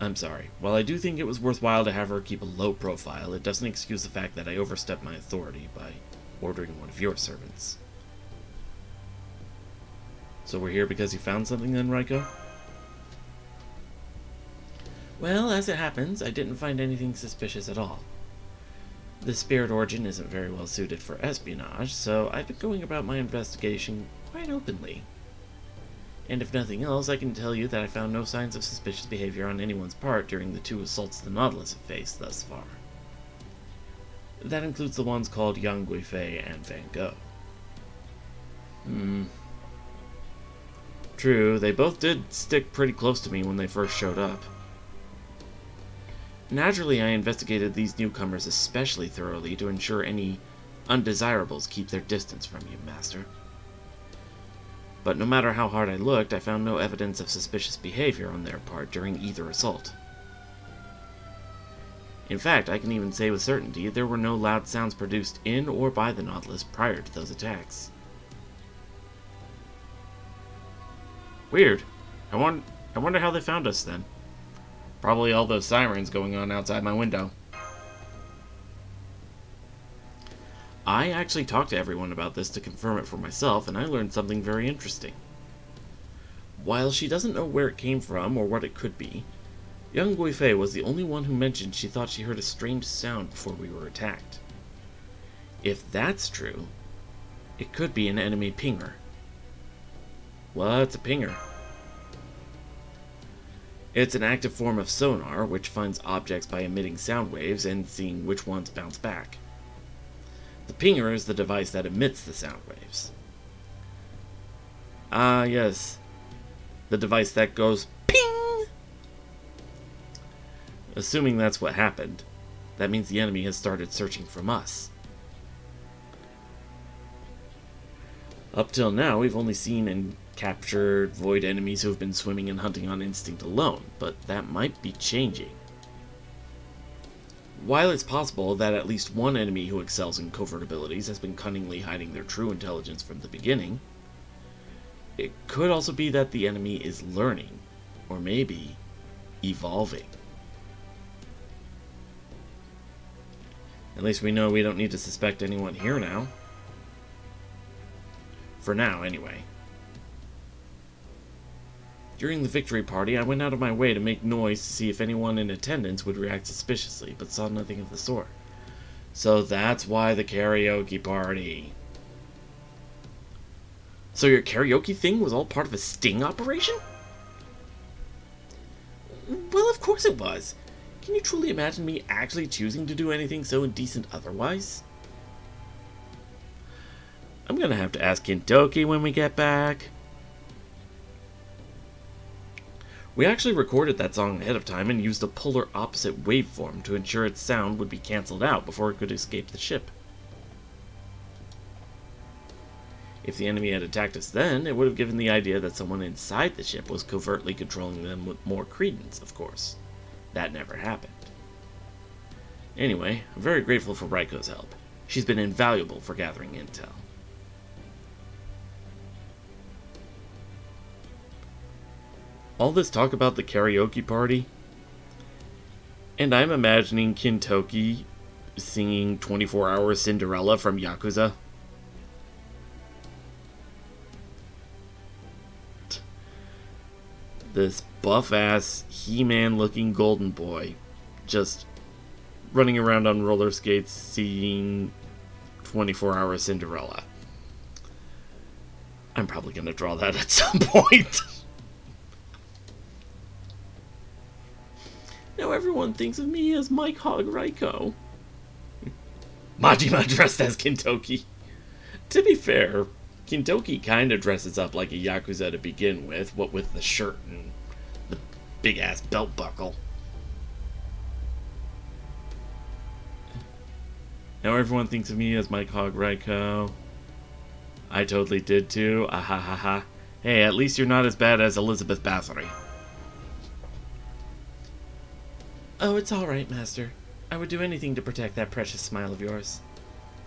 I'm sorry. While I do think it was worthwhile to have her keep a low profile, it doesn't excuse the fact that I overstepped my authority by ordering one of your servants. So we're here because you found something then, Raiko? Well, as it happens, I didn't find anything suspicious at all. The Spirit Origin isn't very well suited for espionage, so I've been going about my investigation quite openly. And if nothing else, I can tell you that I found no signs of suspicious behavior on anyone's part during the 2 assaults the Nautilus have faced thus far. That includes the ones called Yang Guifei and Van Gogh. True, they both did stick pretty close to me when they first showed up. Naturally, I investigated these newcomers especially thoroughly to ensure any undesirables keep their distance from you, Master. But no matter how hard I looked, I found no evidence of suspicious behavior on their part during either assault. In fact, I can even say with certainty there were no loud sounds produced in or by the Nautilus prior to those attacks. Weird. I wonder how they found us then. Probably all those sirens going on outside my window. I actually talked to everyone about this to confirm it for myself, and I learned something very interesting. While she doesn't know where it came from or what it could be, young Guifei was the only one who mentioned she thought she heard a strange sound before we were attacked. If that's true, it could be an enemy pinger. What's a pinger? It's an active form of sonar which finds objects by emitting sound waves and seeing which ones bounce back. The pinger is the device that emits the sound waves. Ah, yes. The device that goes ping! Assuming that's what happened, that means the enemy has started searching from us. Up till now, we've only seen and captured void enemies who have been swimming and hunting on instinct alone, but that might be changing. While it's possible that at least one enemy who excels in covert abilities has been cunningly hiding their true intelligence from the beginning, it could also be that the enemy is learning, or maybe evolving. At least we know we don't need to suspect anyone here now. For now, anyway. During the victory party, I went out of my way to make noise to see if anyone in attendance would react suspiciously, but saw nothing of the sort. So that's why the karaoke party. So your karaoke thing was all part of a sting operation? Well, of course it was. Can you truly imagine me actually choosing to do anything so indecent otherwise? I'm gonna have to ask Kintoki when we get back. We actually recorded that song ahead of time and used a polar opposite waveform to ensure its sound would be cancelled out before it could escape the ship. If the enemy had attacked us then, it would have given the idea that someone inside the ship was covertly controlling them with more credence, of course. That never happened. Anyway, I'm very grateful for Raiko's help. She's been invaluable for gathering intel. All this talk about the karaoke party, and I'm imagining Kintoki singing 24-Hour Cinderella from Yakuza. This buff-ass, He-Man looking golden boy just running around on roller skates singing 24-Hour Cinderella. I'm probably going to draw that at some point. Now everyone thinks of me as Mike Hog Raiko. Majima dressed as Kintoki. To be fair, Kintoki kind of dresses up like a Yakuza to begin with, what with the shirt and the big-ass belt buckle. Now everyone thinks of me as Mike Hog Raiko. I totally did too. Ahahaha. Hey, at least you're not as bad as Elizabeth Bathory. Oh, it's alright, Master. I would do anything to protect that precious smile of yours.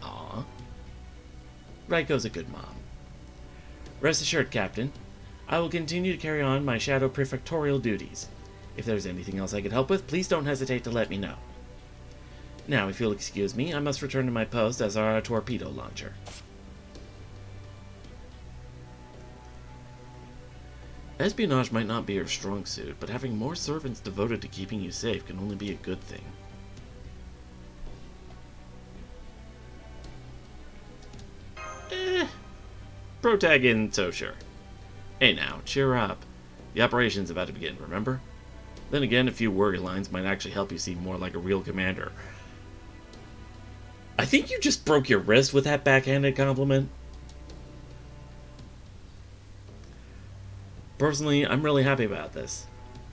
Aww. Raiko's a good mom. Rest assured, Captain. I will continue to carry on my shadow prefectorial duties. If there's anything else I could help with, please don't hesitate to let me know. Now, if you'll excuse me, I must return to my post as our torpedo launcher. Espionage might not be your strong suit, but having more servants devoted to keeping you safe can only be a good thing. Protag isn't so sure. Hey now, cheer up. The operation's about to begin, remember? Then again, a few worry lines might actually help you seem more like a real commander. I think you just broke your wrist with that backhanded compliment. Personally, I'm really happy about this.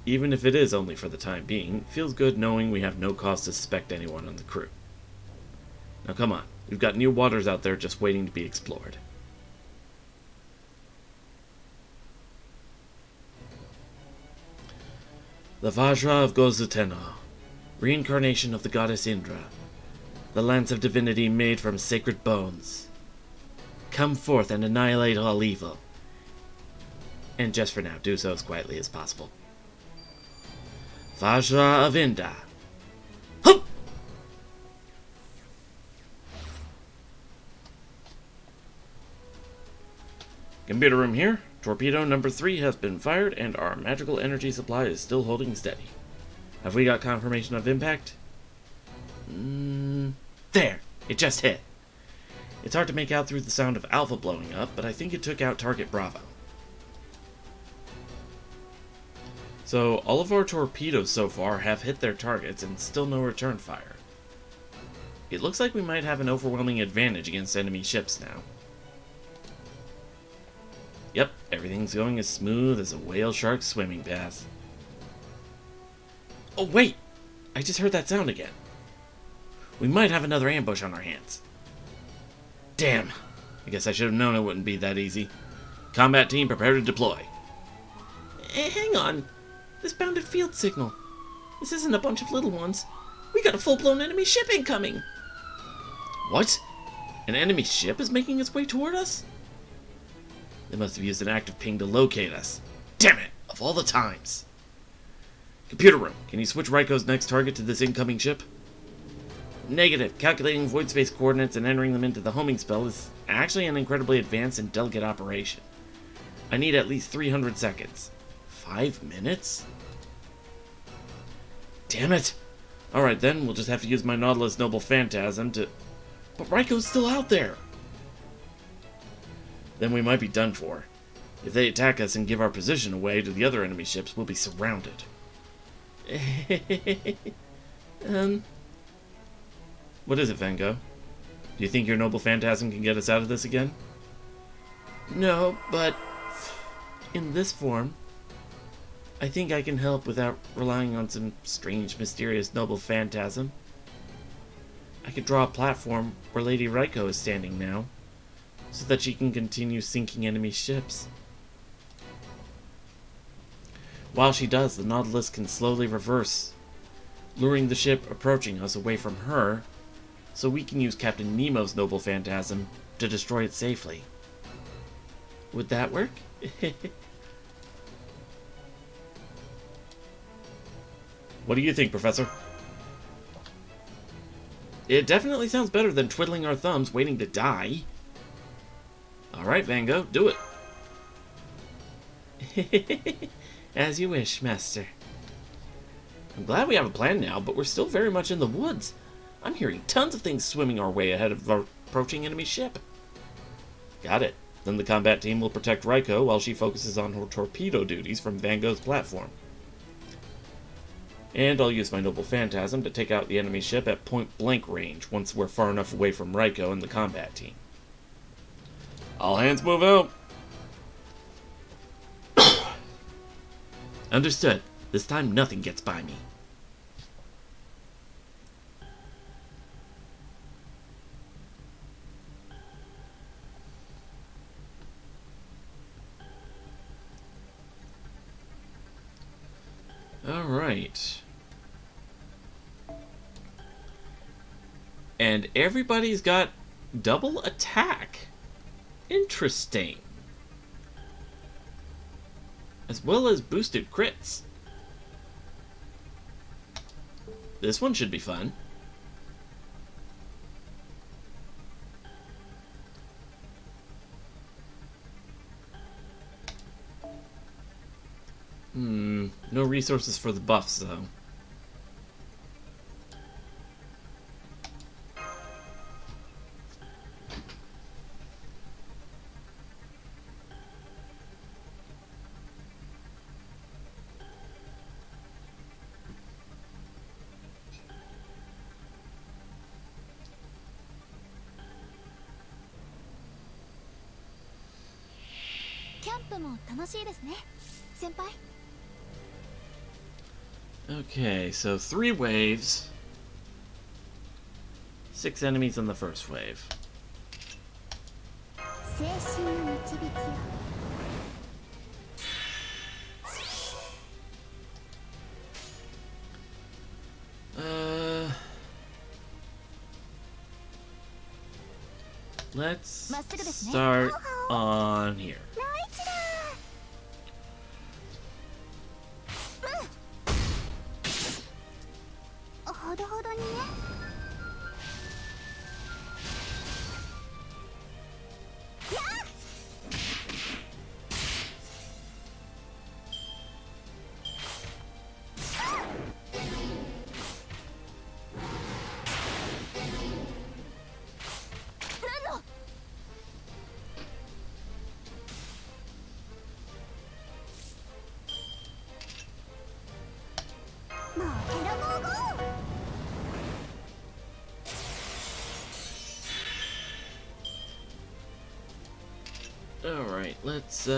Even if it is only for the time being, it feels good knowing we have no cause to suspect anyone on the crew. Now come on, we've got new waters out there just waiting to be explored. The Vajra of Gozuteno, reincarnation of the goddess Indra, the lance of divinity made from sacred bones. Come forth and annihilate all evil. And just for now, do so as quietly as possible. Vajra of Inda. Hup! Computer room here. Torpedo number 3 has been fired and our magical energy supply is still holding steady. Have we got confirmation of impact? There! It just hit. It's hard to make out through the sound of Alpha blowing up, but I think it took out target Bravo. So, all of our torpedoes so far have hit their targets and still no return fire. It looks like we might have an overwhelming advantage against enemy ships now. Yep, everything's going as smooth as a whale shark's swimming path. Oh wait! I just heard that sound again. We might have another ambush on our hands. Damn. I guess I should have known it wouldn't be that easy. Combat team, prepare to deploy. Hang on. This bounded field signal. This isn't a bunch of little ones. We got a full-blown enemy ship incoming. What? An enemy ship is making its way toward us? They must have used an active ping to locate us. Damn it! Of all the times. Computer room, can you switch Raiko's next target to this incoming ship? Negative. Calculating void space coordinates and entering them into the homing spell is actually an incredibly advanced and delicate operation. I need at least 300 seconds. 5 minutes? Damn it! Alright then, we'll just have to use my Nautilus Noble Phantasm to... But Raiko's still out there! Then we might be done for. If they attack us and give our position away to the other enemy ships, we'll be surrounded. What is it, Van Gogh? Do you think your Noble Phantasm can get us out of this again? No, but... in this form... I think I can help without relying on some strange, mysterious Noble Phantasm. I could draw a platform where Lady Raiko is standing now, so that she can continue sinking enemy ships. While she does, the Nautilus can slowly reverse, luring the ship approaching us away from her, so we can use Captain Nemo's Noble Phantasm to destroy it safely. Would that work? What do you think, Professor? It definitely sounds better than twiddling our thumbs waiting to die. Alright, Van Gogh, do it. As you wish, Master. I'm glad we have a plan now, but we're still very much in the woods. I'm hearing tons of things swimming our way ahead of our approaching enemy ship. Got it. Then the combat team will protect Raiko while she focuses on her torpedo duties from Van Gogh's platform. And I'll use my Noble Phantasm to take out the enemy ship at point-blank range once we're far enough away from Raiko and the combat team. All hands move out! Understood. This time nothing gets by me. Alright. And everybody's got double attack. Interesting. As well as boosted crits. This one should be fun. No resources for the buffs, though. Okay, so 3 waves. 6 enemies on the first wave. Let's start on here. Alright, let's,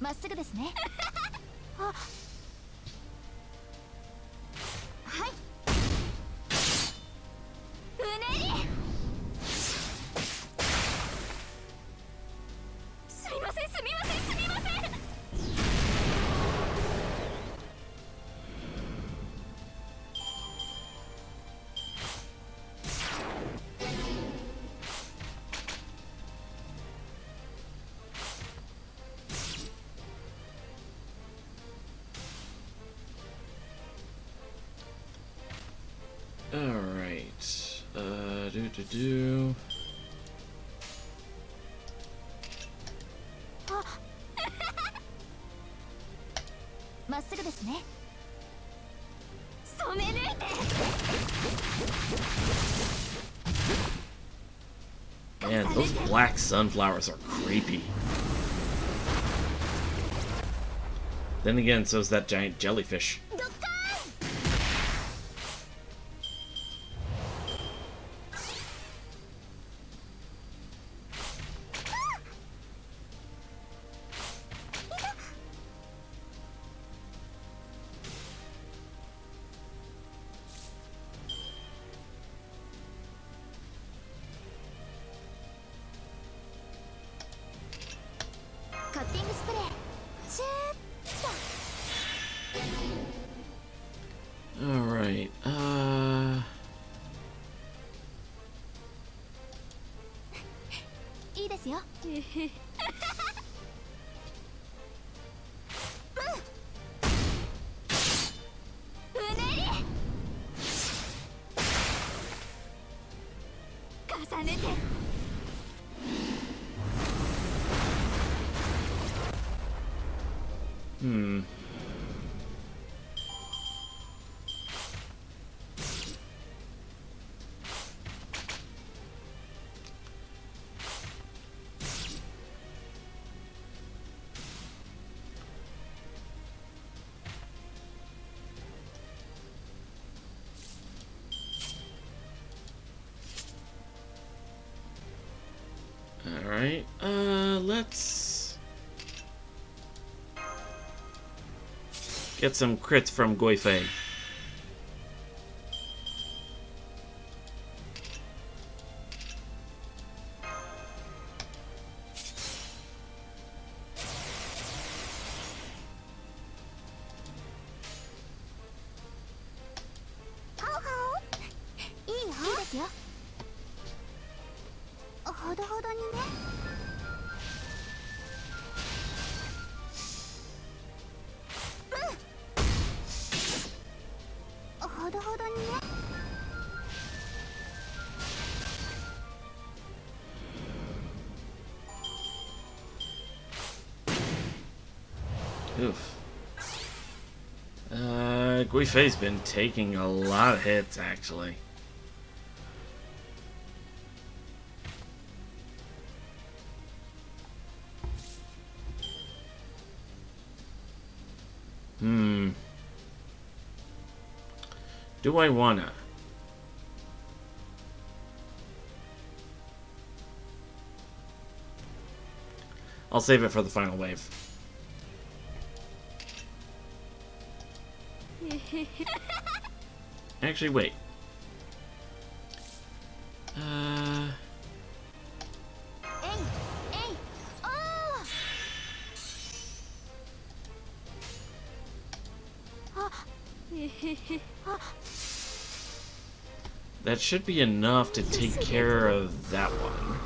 まっすぐですね。あ、はい。うねり。すみませんすみませんすみません。Alright. Do. まっすぐですね。染め抜いて。 Man, those black sunflowers are creepy. Then again, so's that giant jellyfish. ドッカーン。カッティングスプレー。シューッと。 Alright, いいですよ。うねり。重ねて。 hmm. Alright, let's get some crits from Guifei. Oof. Guifei's been taking a lot of hits, actually. Do I wanna? I'll save it for the final wave. Actually, wait. That should be enough to take care of that one.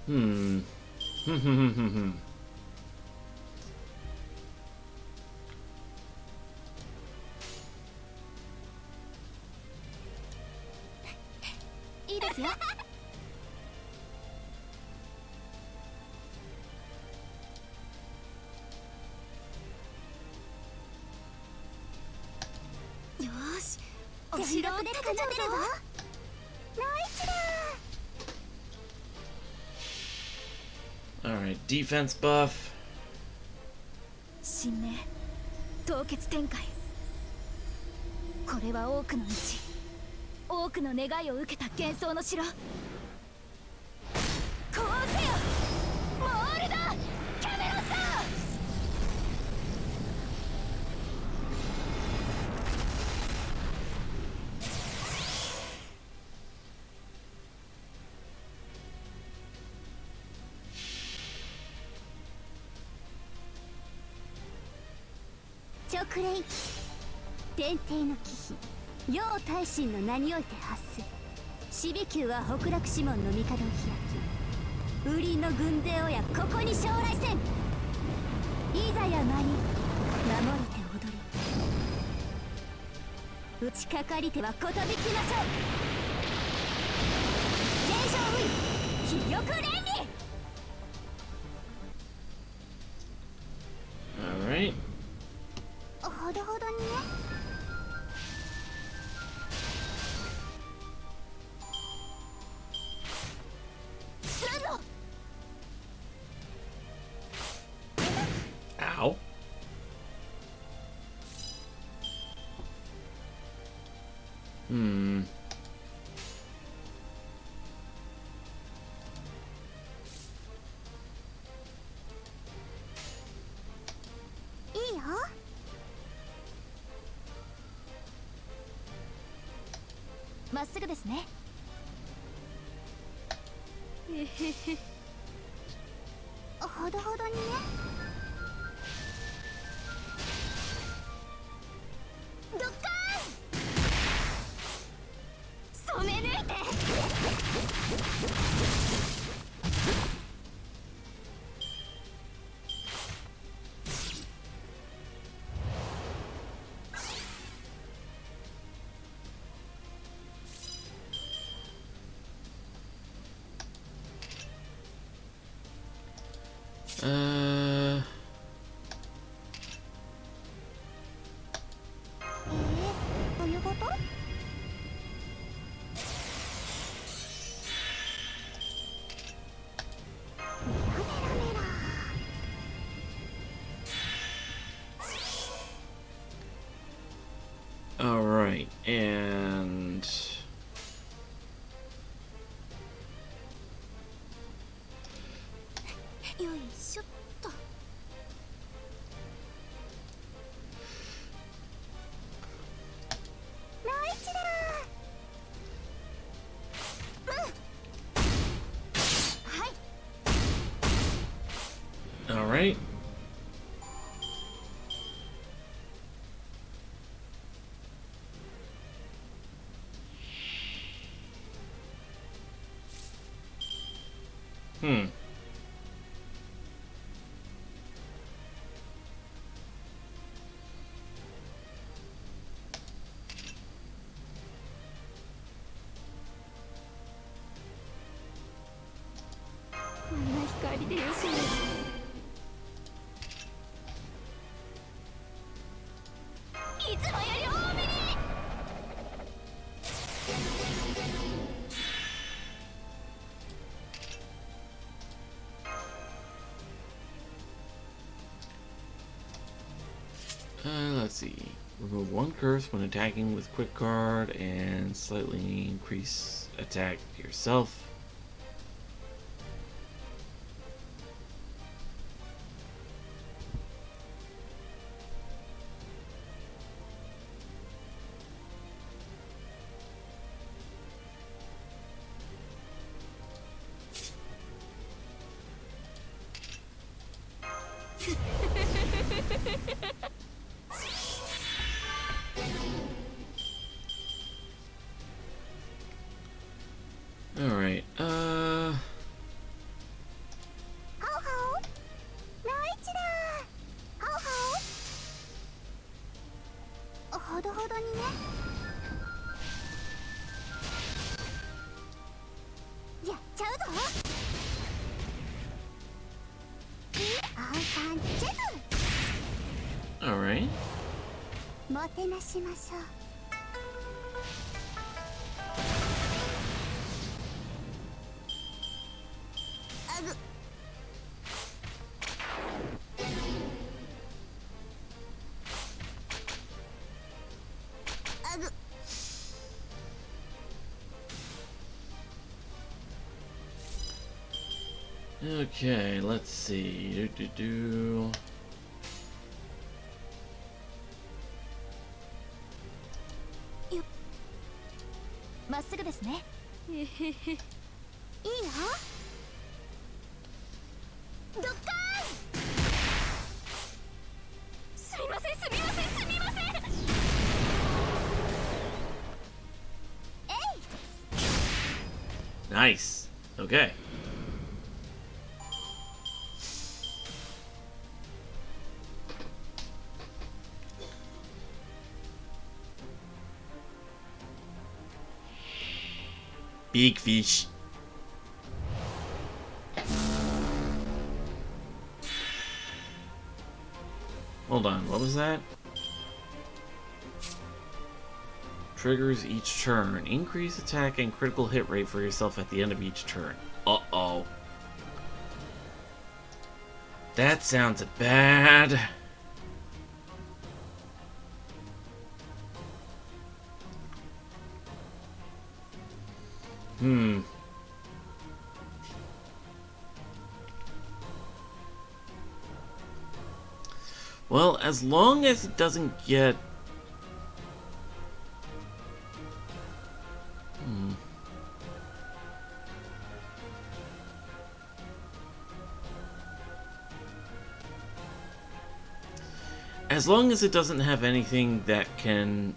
Hmm. いいですよ。全力で奏でるぞ。ライチだ。 Alright, defense buff. 神明凍結展開。これは多くの道、多くの願いを受けた幻想の城。こうせよモールド・キャメロット。直令天帝の忌避陽大神の名において発す。死火球は北楽師門の帝を開き、風鈴の軍勢をやここに将来せん。いざやまり守りて踊り、打ちかかりてはことびきましょう。天上ウィ気力連理。 Alright. ほどほどにね。Ow. Hmm. いいよ。まっすぐですね。ほどほどにね。ドッカーン。染め抜いて。どういうこと？メラメラメラ。Alright, and... よいしょっと。ライチだ。Alright. Hmm. こんな光でよくね。いつもより多めに。Let's see. Remove one curse when attacking with quick card and slightly increase attack yourself. Alright, ハオハオ。ライチだ。ハオハオ。ほどほどにね。やっちゃうぞ。アンサンチェズ。 alright. もてなしましょう。Okay, let's see. Do. まっすぐですね。いいよ。どっかすみませんすみませんすみません。Nice. Okay. Big fish. Hold on, what was that? Triggers each turn. Increase attack and critical hit rate for yourself at the end of each turn. Uh-oh. That sounds bad. Well, as long as it doesn't get... As long as it doesn't have anything that can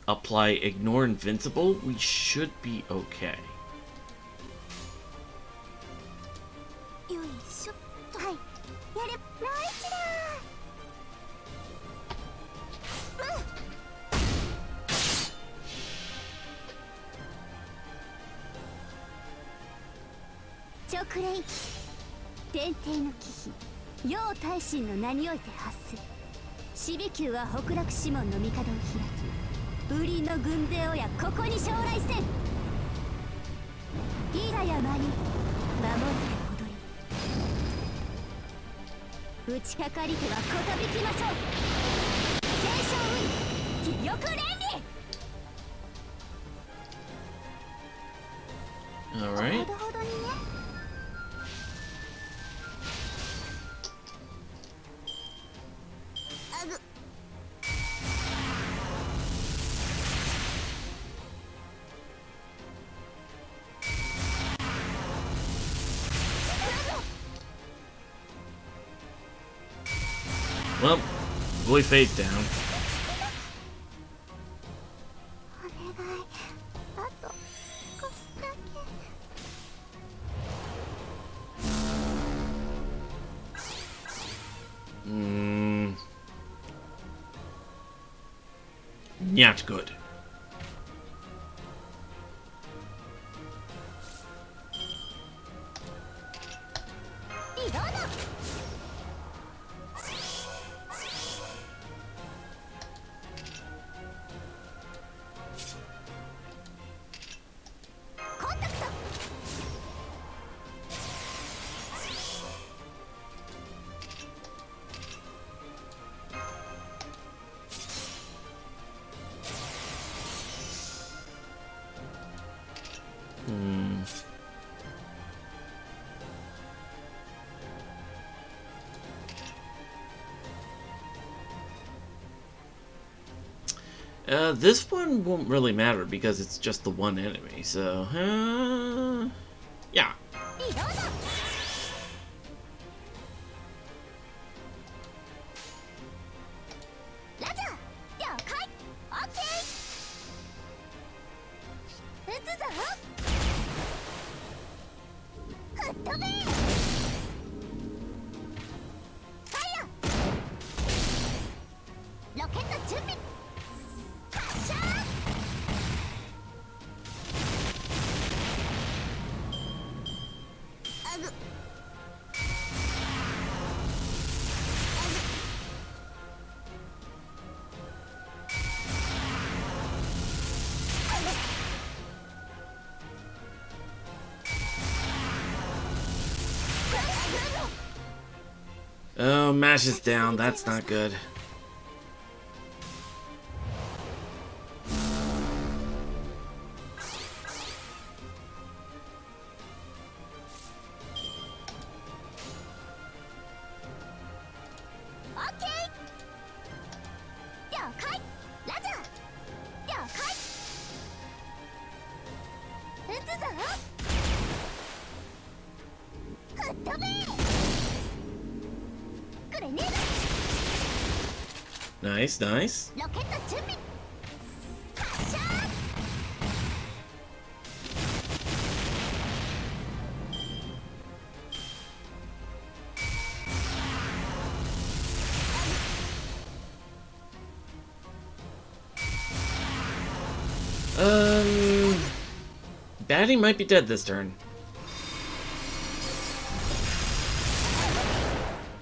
apply Ignore Invincible, we should be okay. よいしょっと。はい。やれ。もう一度。直令。天帝の忌避。陽大神の名において発する。死ビ級は北楽シモンの帝を開き、ウリの軍勢をやここに将来せん。いざ山に守って踊り、打ちかかり手はことびきましょう。継承ウリ、記憶連理。 Alright. ほどほどにね。Well, boy fate down. お願い。あと少しだけ。Not good. いいどうぞ。コンタクト。This one won't really matter because it's just the one enemy, so, yeah. いいどうぞ。ラジャー。了解。オッケー。撃つぞ。吹っ飛べ。ファイヤー。ロケット準備。発射。あぐ。Oh, Mash is down. That's not good. 吹っ飛べ。グレネー Nice, nice. ドロケット準備発射。Batty might be dead this turn.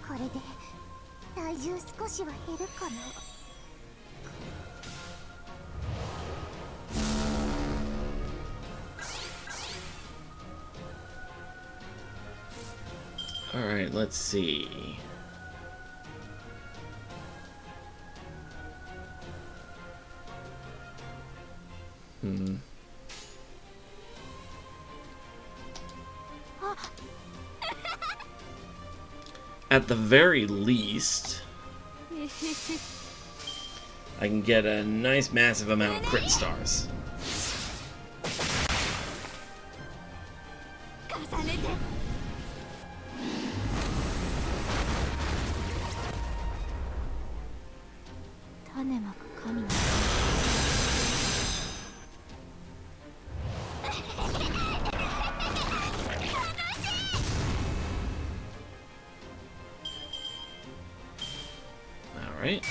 これで体重少しは減るかな。Alright, let's see. At the very least, I can get a nice massive amount of crit stars. 重ねて。種まく神の。Alright.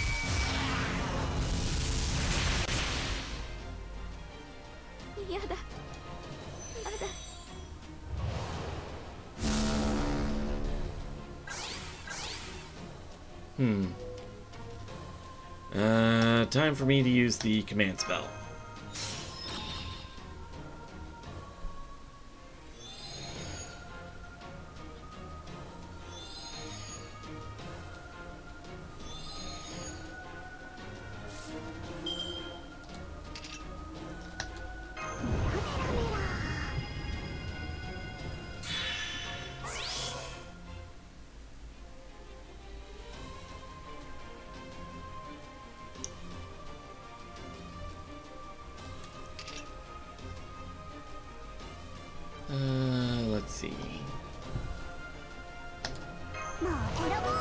Time for me to use the command spell. Let's see. もう選ぼう。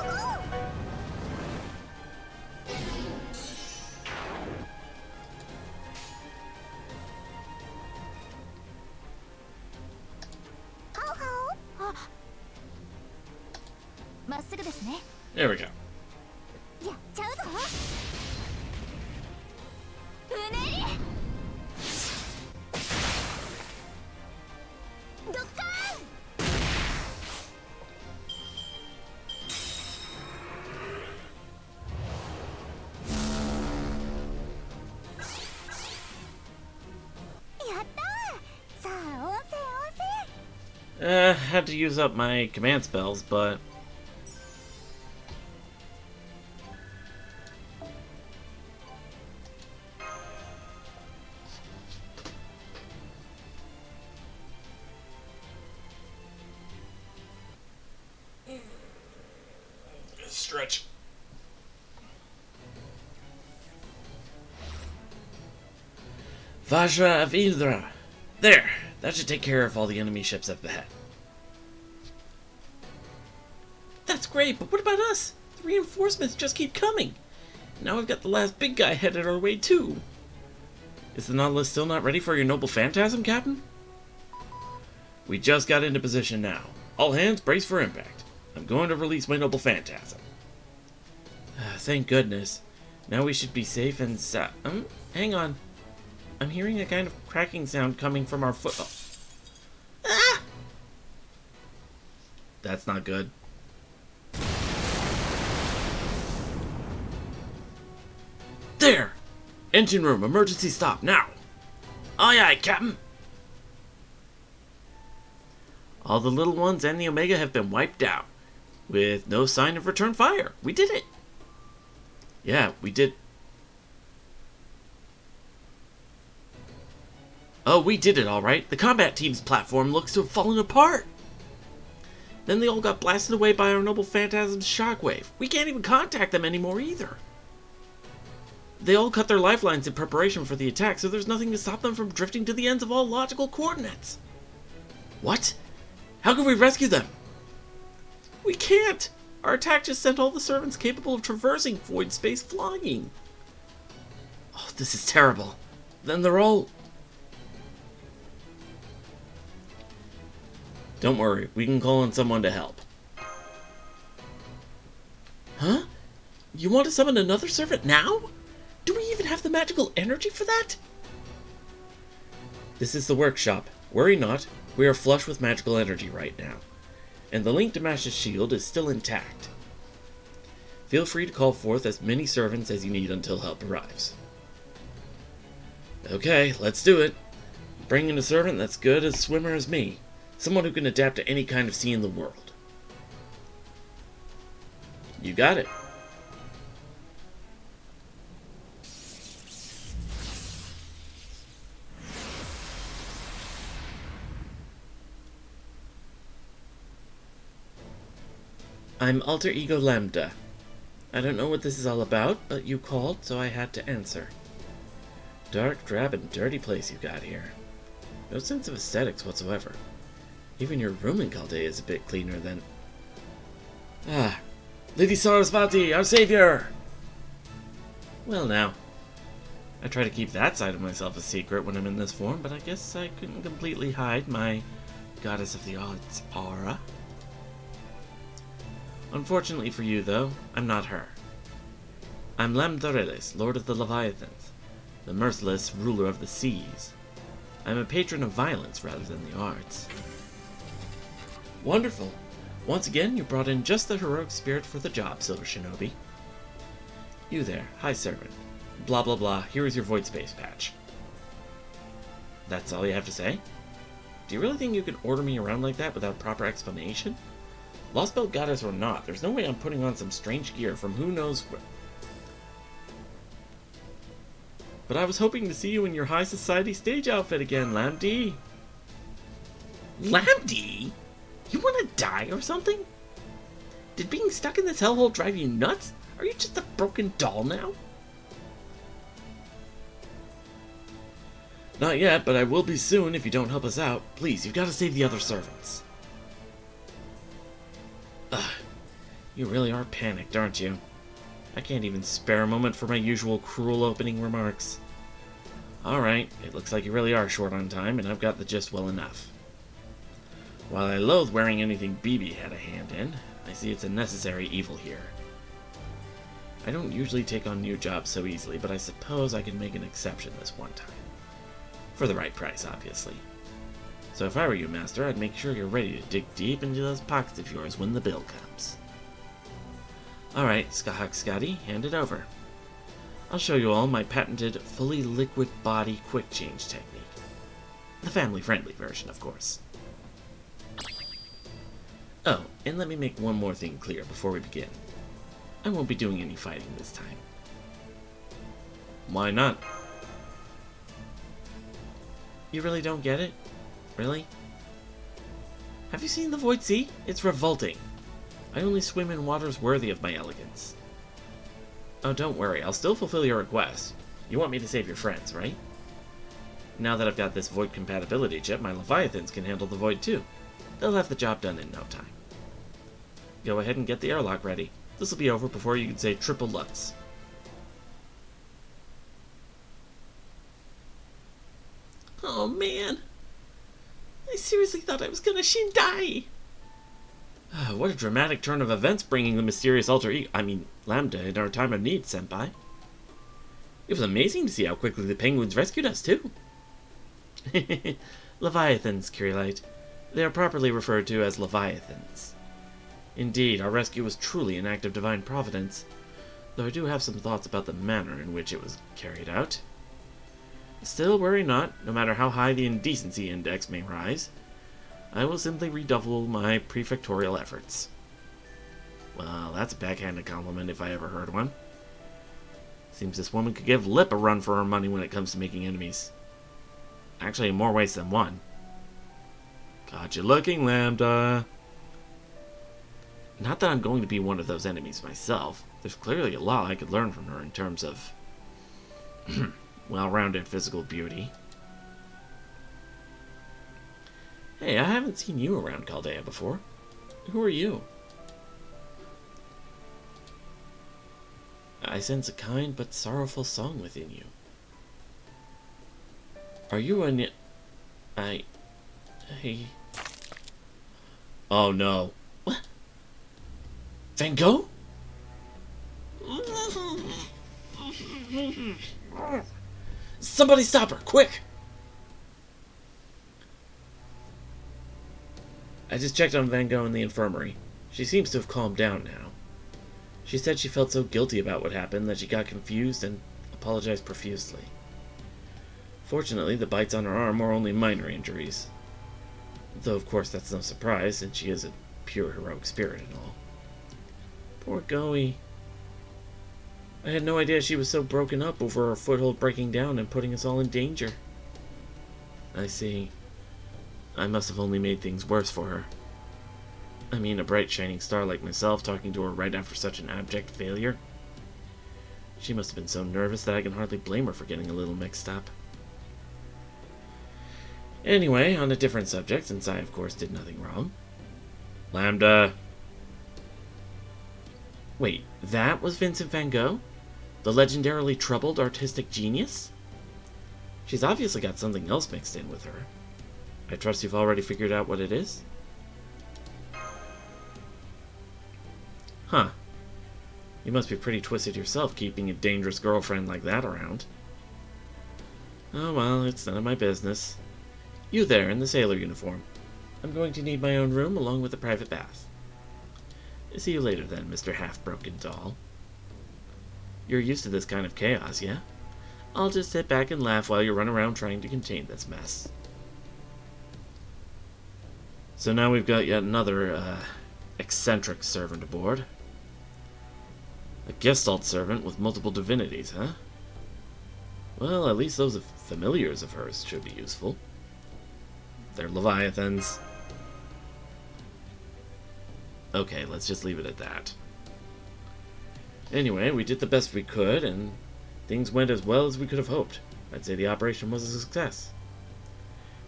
ハオハオ。あ、まっすぐですね。 There we go. やっちゃうぞ。うねり。ドッカーン。やったー。さあ温泉温泉。 Had to use up my command spells, but stretch. Vajra of Indra. There! That should take care of all the enemy ships up ahead. That's great, but what about us? The reinforcements just keep coming. Now we've got the last big guy headed our way too. Is the Nautilus still not ready for your noble phantasm, Captain? We just got into position now. All hands brace for impact. I'm going to release my noble phantasm. Thank goodness. Now we should be safe and hang on. I'm hearing a kind of cracking sound coming from our foot. Oh. Ah! That's not good. There! Engine room, emergency stop, now! Aye aye, Captain! All the little ones and the Omega have been wiped out, with no sign of return fire. We did it! Yeah, we did. Oh, we did it alright. The combat team's platform looks to have fallen apart. Then they all got blasted away by our noble phantasm's shockwave. We can't even contact them anymore either. They all cut their lifelines in preparation for the attack, so there's nothing to stop them from drifting to the ends of all logical coordinates. What? How can we rescue them? We can't! Our attack just sent all the servants capable of traversing void space flying. Oh, this is terrible. Then they're all... Don't worry, we can call on someone to help. Huh? You want to summon another servant now? Do we even have the magical energy for that? This is the workshop. Worry not, we are flush with magical energy right now. And the link to Mash's shield is still intact. Feel free to call forth as many servants as you need until help arrives. Okay, let's do it. Bring in a servant that's good as swimmer as me. Someone who can adapt to any kind of sea in the world. You got it. I'm Alter Ego Lambda. I don't know what this is all about, but you called, so I had to answer. Dark, drab, and dirty place you got here. No sense of aesthetics whatsoever. Even your room in Chaldea is a bit cleaner than... Ah, Lady Sarasvati, our savior! Well now, I try to keep that side of myself a secret when I'm in this form, but I guess I couldn't completely hide my Goddess of the Odds aura. Unfortunately for you, though, I'm not her. I'm Lamdoreles, Lord of the Leviathans, the merciless ruler of the seas. I'm a patron of violence rather than the arts. Wonderful. Once again, you brought in just the heroic spirit for the job, Silver Shinobi. You there, high servant. Blah blah blah, here is your void space patch. That's all you have to say? Do you really think you can order me around like that without proper explanation? Lost Belt Goddess or not, there's no way I'm putting on some strange gear from who knows where. But I was hoping to see you in your high society stage outfit again, Lambda. Lambda? You want to die or something? Did being stuck in this hellhole drive you nuts? Are you just a broken doll now? Not yet, but I will be soon if you don't help us out. Please, you've got to save the other servants. Ugh, you really are panicked, aren't you? I can't even spare a moment for my usual cruel opening remarks. Alright, it looks like you really are short on time, and I've got the gist well enough. While I loathe wearing anything BB had a hand in, I see it's a necessary evil here. I don't usually take on new jobs so easily, but I suppose I can make an exception this one time. For the right price, obviously. So if I were you, Master, I'd make sure you're ready to dig deep into those pockets of yours when the bill comes. Alright, Skahak Scotty, hand it over. I'll show you all my patented, fully liquid body quick change technique. The family-friendly version, of course. Oh, and let me make one more thing clear before we begin. I won't be doing any fighting this time. Why not? You really don't get it? Really? Have you seen the Void Sea? It's revolting. I only swim in waters worthy of my elegance. Oh, don't worry, I'll still fulfill your request. You want me to save your friends, right? Now that I've got this Void compatibility chip, my Leviathans can handle the Void too. They'll have the job done in no time. Go ahead and get the airlock ready. This'll be over before you can say triple Lutz. Oh man! I seriously thought I was gonna die! What a dramatic turn of events bringing the mysterious Lambda in our time of need, Senpai. It was amazing to see how quickly the penguins rescued us, too. Leviathans, Kirilite. They are properly referred to as Leviathans. Indeed, our rescue was truly an act of divine providence, though I do have some thoughts about the manner in which it was carried out. Still, worry not, no matter how high the indecency index may rise. I will simply redouble my prefectorial efforts. Well, that's a backhanded compliment if I ever heard one. Seems this woman could give Lip a run for her money when it comes to making enemies. Actually, in more ways than one. Got you looking, Lambda. Not that I'm going to be one of those enemies myself. There's clearly a lot I could learn from her in terms of well-rounded physical beauty. Hey, I haven't seen you around Chaldea before. Who are you? I sense a kind but sorrowful song within you. Are you a... I... Oh no. What? Van Gogh? Somebody stop her, quick! I just checked on Van Gogh in the infirmary. She seems to have calmed down now. She said she felt so guilty about what happened that she got confused and apologized profusely. Fortunately, the bites on her arm were only minor injuries. Though, of course, that's no surprise, since she is a pure heroic spirit and all. Poor Goey. I had no idea she was so broken up over her foothold breaking down and putting us all in danger. I see. I must have only made things worse for her. I mean, a bright shining star like myself talking to her right after such an abject failure. She must have been so nervous that I can hardly blame her for getting a little mixed up. Anyway, on a different subject, since I of course did nothing wrong. Lambda. Wait, that was Vincent van Gogh? The legendarily troubled artistic genius? She's obviously got something else mixed in with her. I trust you've already figured out what it is? Huh. You must be pretty twisted yourself keeping a dangerous girlfriend like that around. Oh well, it's none of my business. You there, in the sailor uniform. I'm going to need my own room along with a private bath. See you later then, Mr. Half-Broken Doll. You're used to this kind of chaos, yeah? I'll just sit back and laugh while you run around trying to contain this mess. So now we've got yet another, eccentric servant aboard. A Gestalt servant with multiple divinities, huh? Well, at least those familiars of hers should be useful. They're Leviathans. Okay, let's just leave it at that. Anyway, we did the best we could, and things went as well as we could have hoped. I'd say the operation was a success.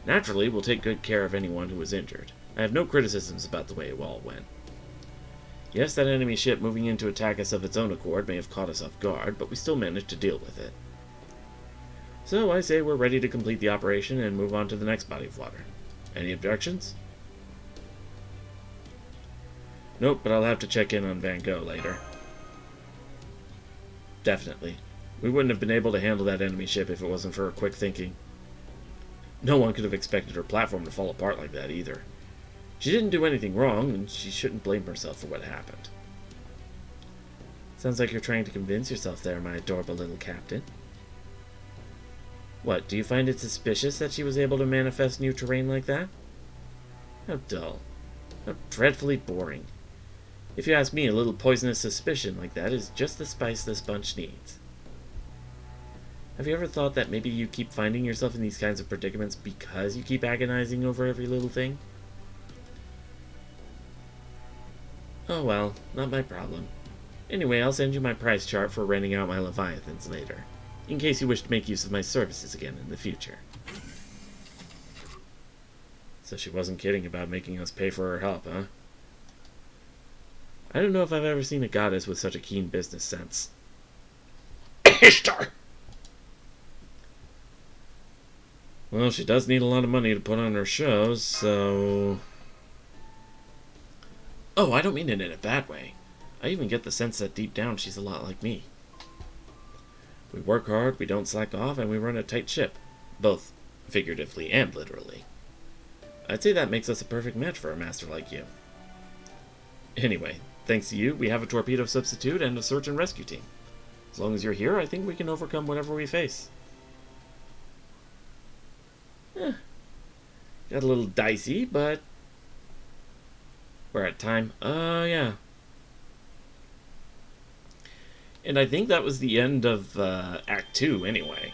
Naturally, we'll take good care of anyone who was injured. I have no criticisms about the way it all went. Yes, that enemy ship moving in to attack us of its own accord may have caught us off guard, but we still managed to deal with it. So I say we're ready to complete the operation and move on to the next body of water. Any objections? Nope, but I'll have to check in on Van Gogh later. Definitely. We wouldn't have been able to handle that enemy ship if it wasn't for her quick thinking. No one could have expected her platform to fall apart like that either. She didn't do anything wrong, and she shouldn't blame herself for what happened. Sounds like you're trying to convince yourself there, my adorable little captain. What, do you find it suspicious that she was able to manifest new terrain like that? How dull. How dreadfully boring. If you ask me, a little poisonous suspicion like that is just the spice this bunch needs. Have you ever thought that maybe you keep finding yourself in these kinds of predicaments because you keep agonizing over every little thing? Oh well, not my problem. Anyway, I'll send you my price chart for renting out my Leviathans later, in case you wish to make use of my services again in the future. So she wasn't kidding about making us pay for her help, huh? I don't know if I've ever seen a goddess with such a keen business sense. Ishtar! Well, she does need a lot of money to put on her shows, so... Oh, I don't mean it in a bad way. I even get the sense that deep down she's a lot like me. We work hard, we don't slack off, and we run a tight ship. Both figuratively and literally. I'd say that makes us a perfect match for a master like you. Anyway, thanks to you, we have a torpedo substitute and a search and rescue team. As long as you're here, I think we can overcome whatever we face. Got a little dicey, but... we're at time. Yeah. And I think that was the end of Act 2, anyway.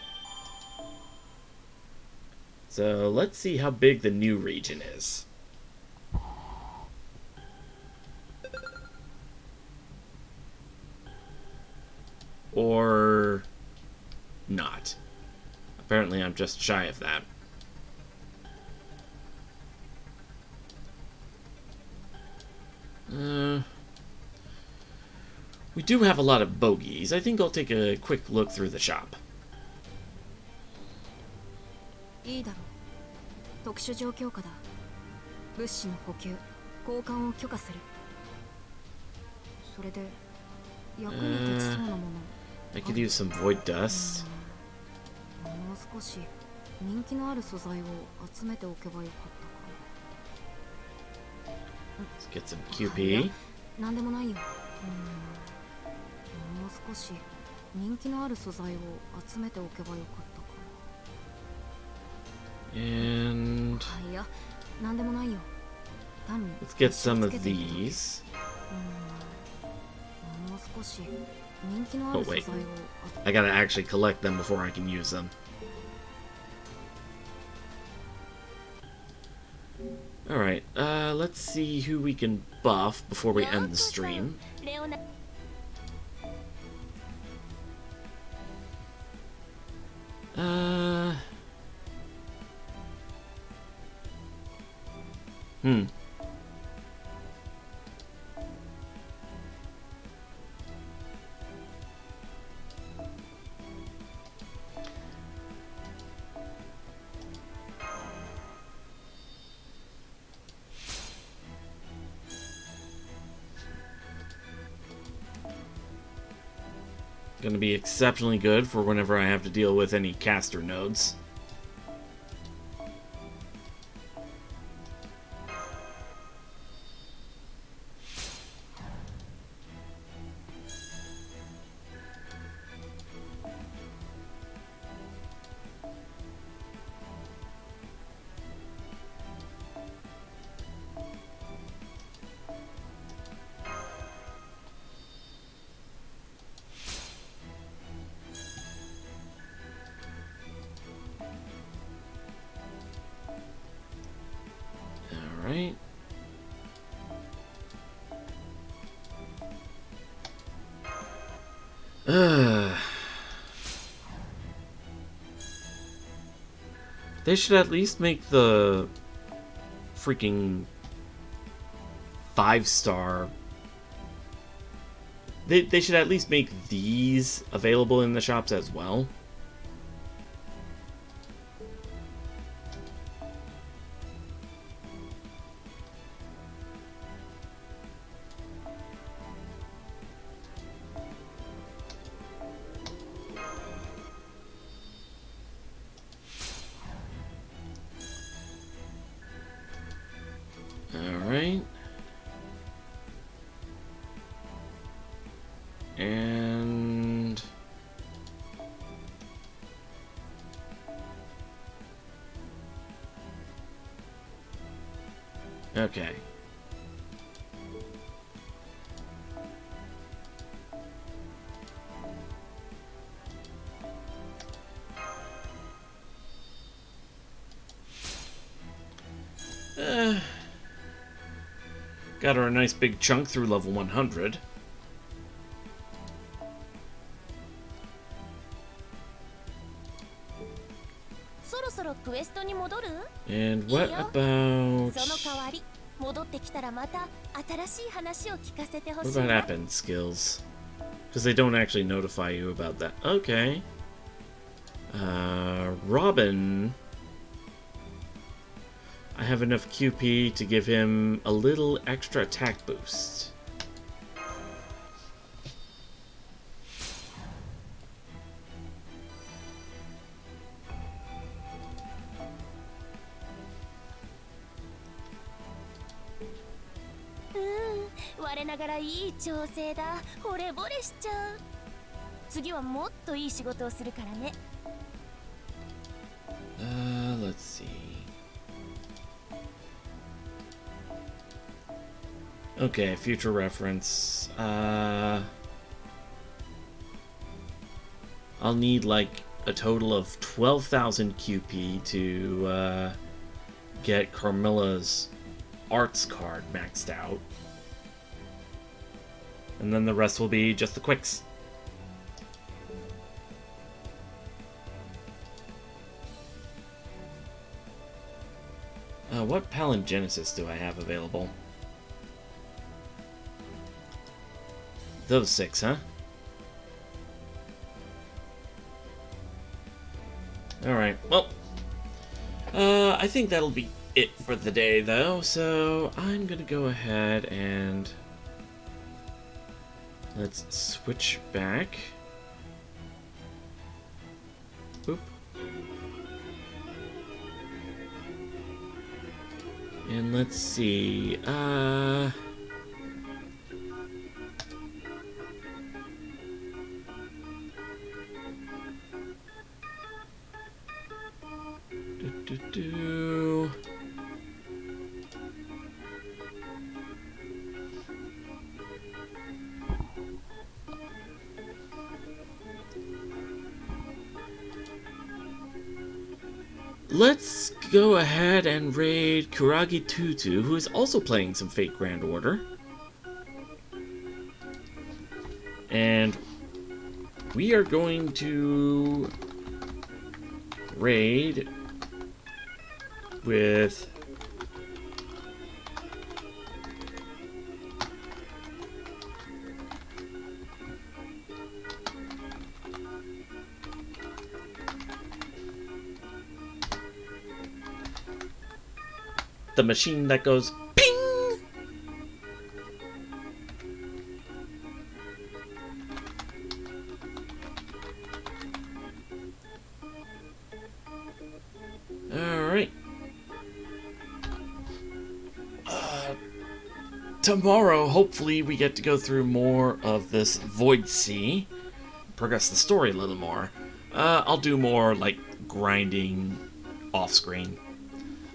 So, let's see how big the new region is. Or... not. Apparently I'm just shy of that. We do have a lot of bogeys. I think I'll take a quick look through the shop. いいだろう。特殊状況下だ。物資の補給、交換を許可する。それで役に立ちそうなもの。I could use some void dust. もう少し人気のある素材を集めておけばよかったか。 Let's get some QP. なんでもないよ。もう少し人気のある素材を集めておけばよかったか。 And いや、なんでもないよ。単に let's get some of these. もう少し人気のある素材を I gotta actually collect them before I can use them. Alright, let's see who we can buff before we end the stream. Hmm. Gonna be exceptionally good for whenever I have to deal with any caster nodes. Alright. They should at least make the freaking 5-star. They should at least make these available in the shops as well. Alright. And okay. Got her a nice big chunk through level 100. And what about app skills? Because they don't actually notify you about that. Okay. Robin. I have enough QP to give him a little extra attack boost. Let's see. Okay, future reference. I'll need like a total of 12,000 QP to get Carmilla's arts card maxed out. And then the rest will be just the quicks. What palingenesis do I have available? Those 6, huh? Alright, well, I think that'll be it for the day, though, so I'm gonna go ahead and let's switch back. Boop. And let's see, let's go ahead and raid Kuragi Tutu, who is also playing some Fate Grand Order. And we are going to raid with the machine that goes ping. Alright. Tomorrow, hopefully, we get to go through more of this Void Sea, progress the story a little more. I'll do more, like, grinding off-screen.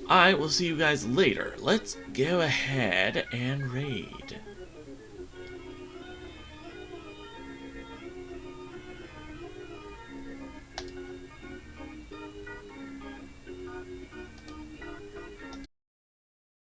I will see you guys later. Let's go ahead and raid.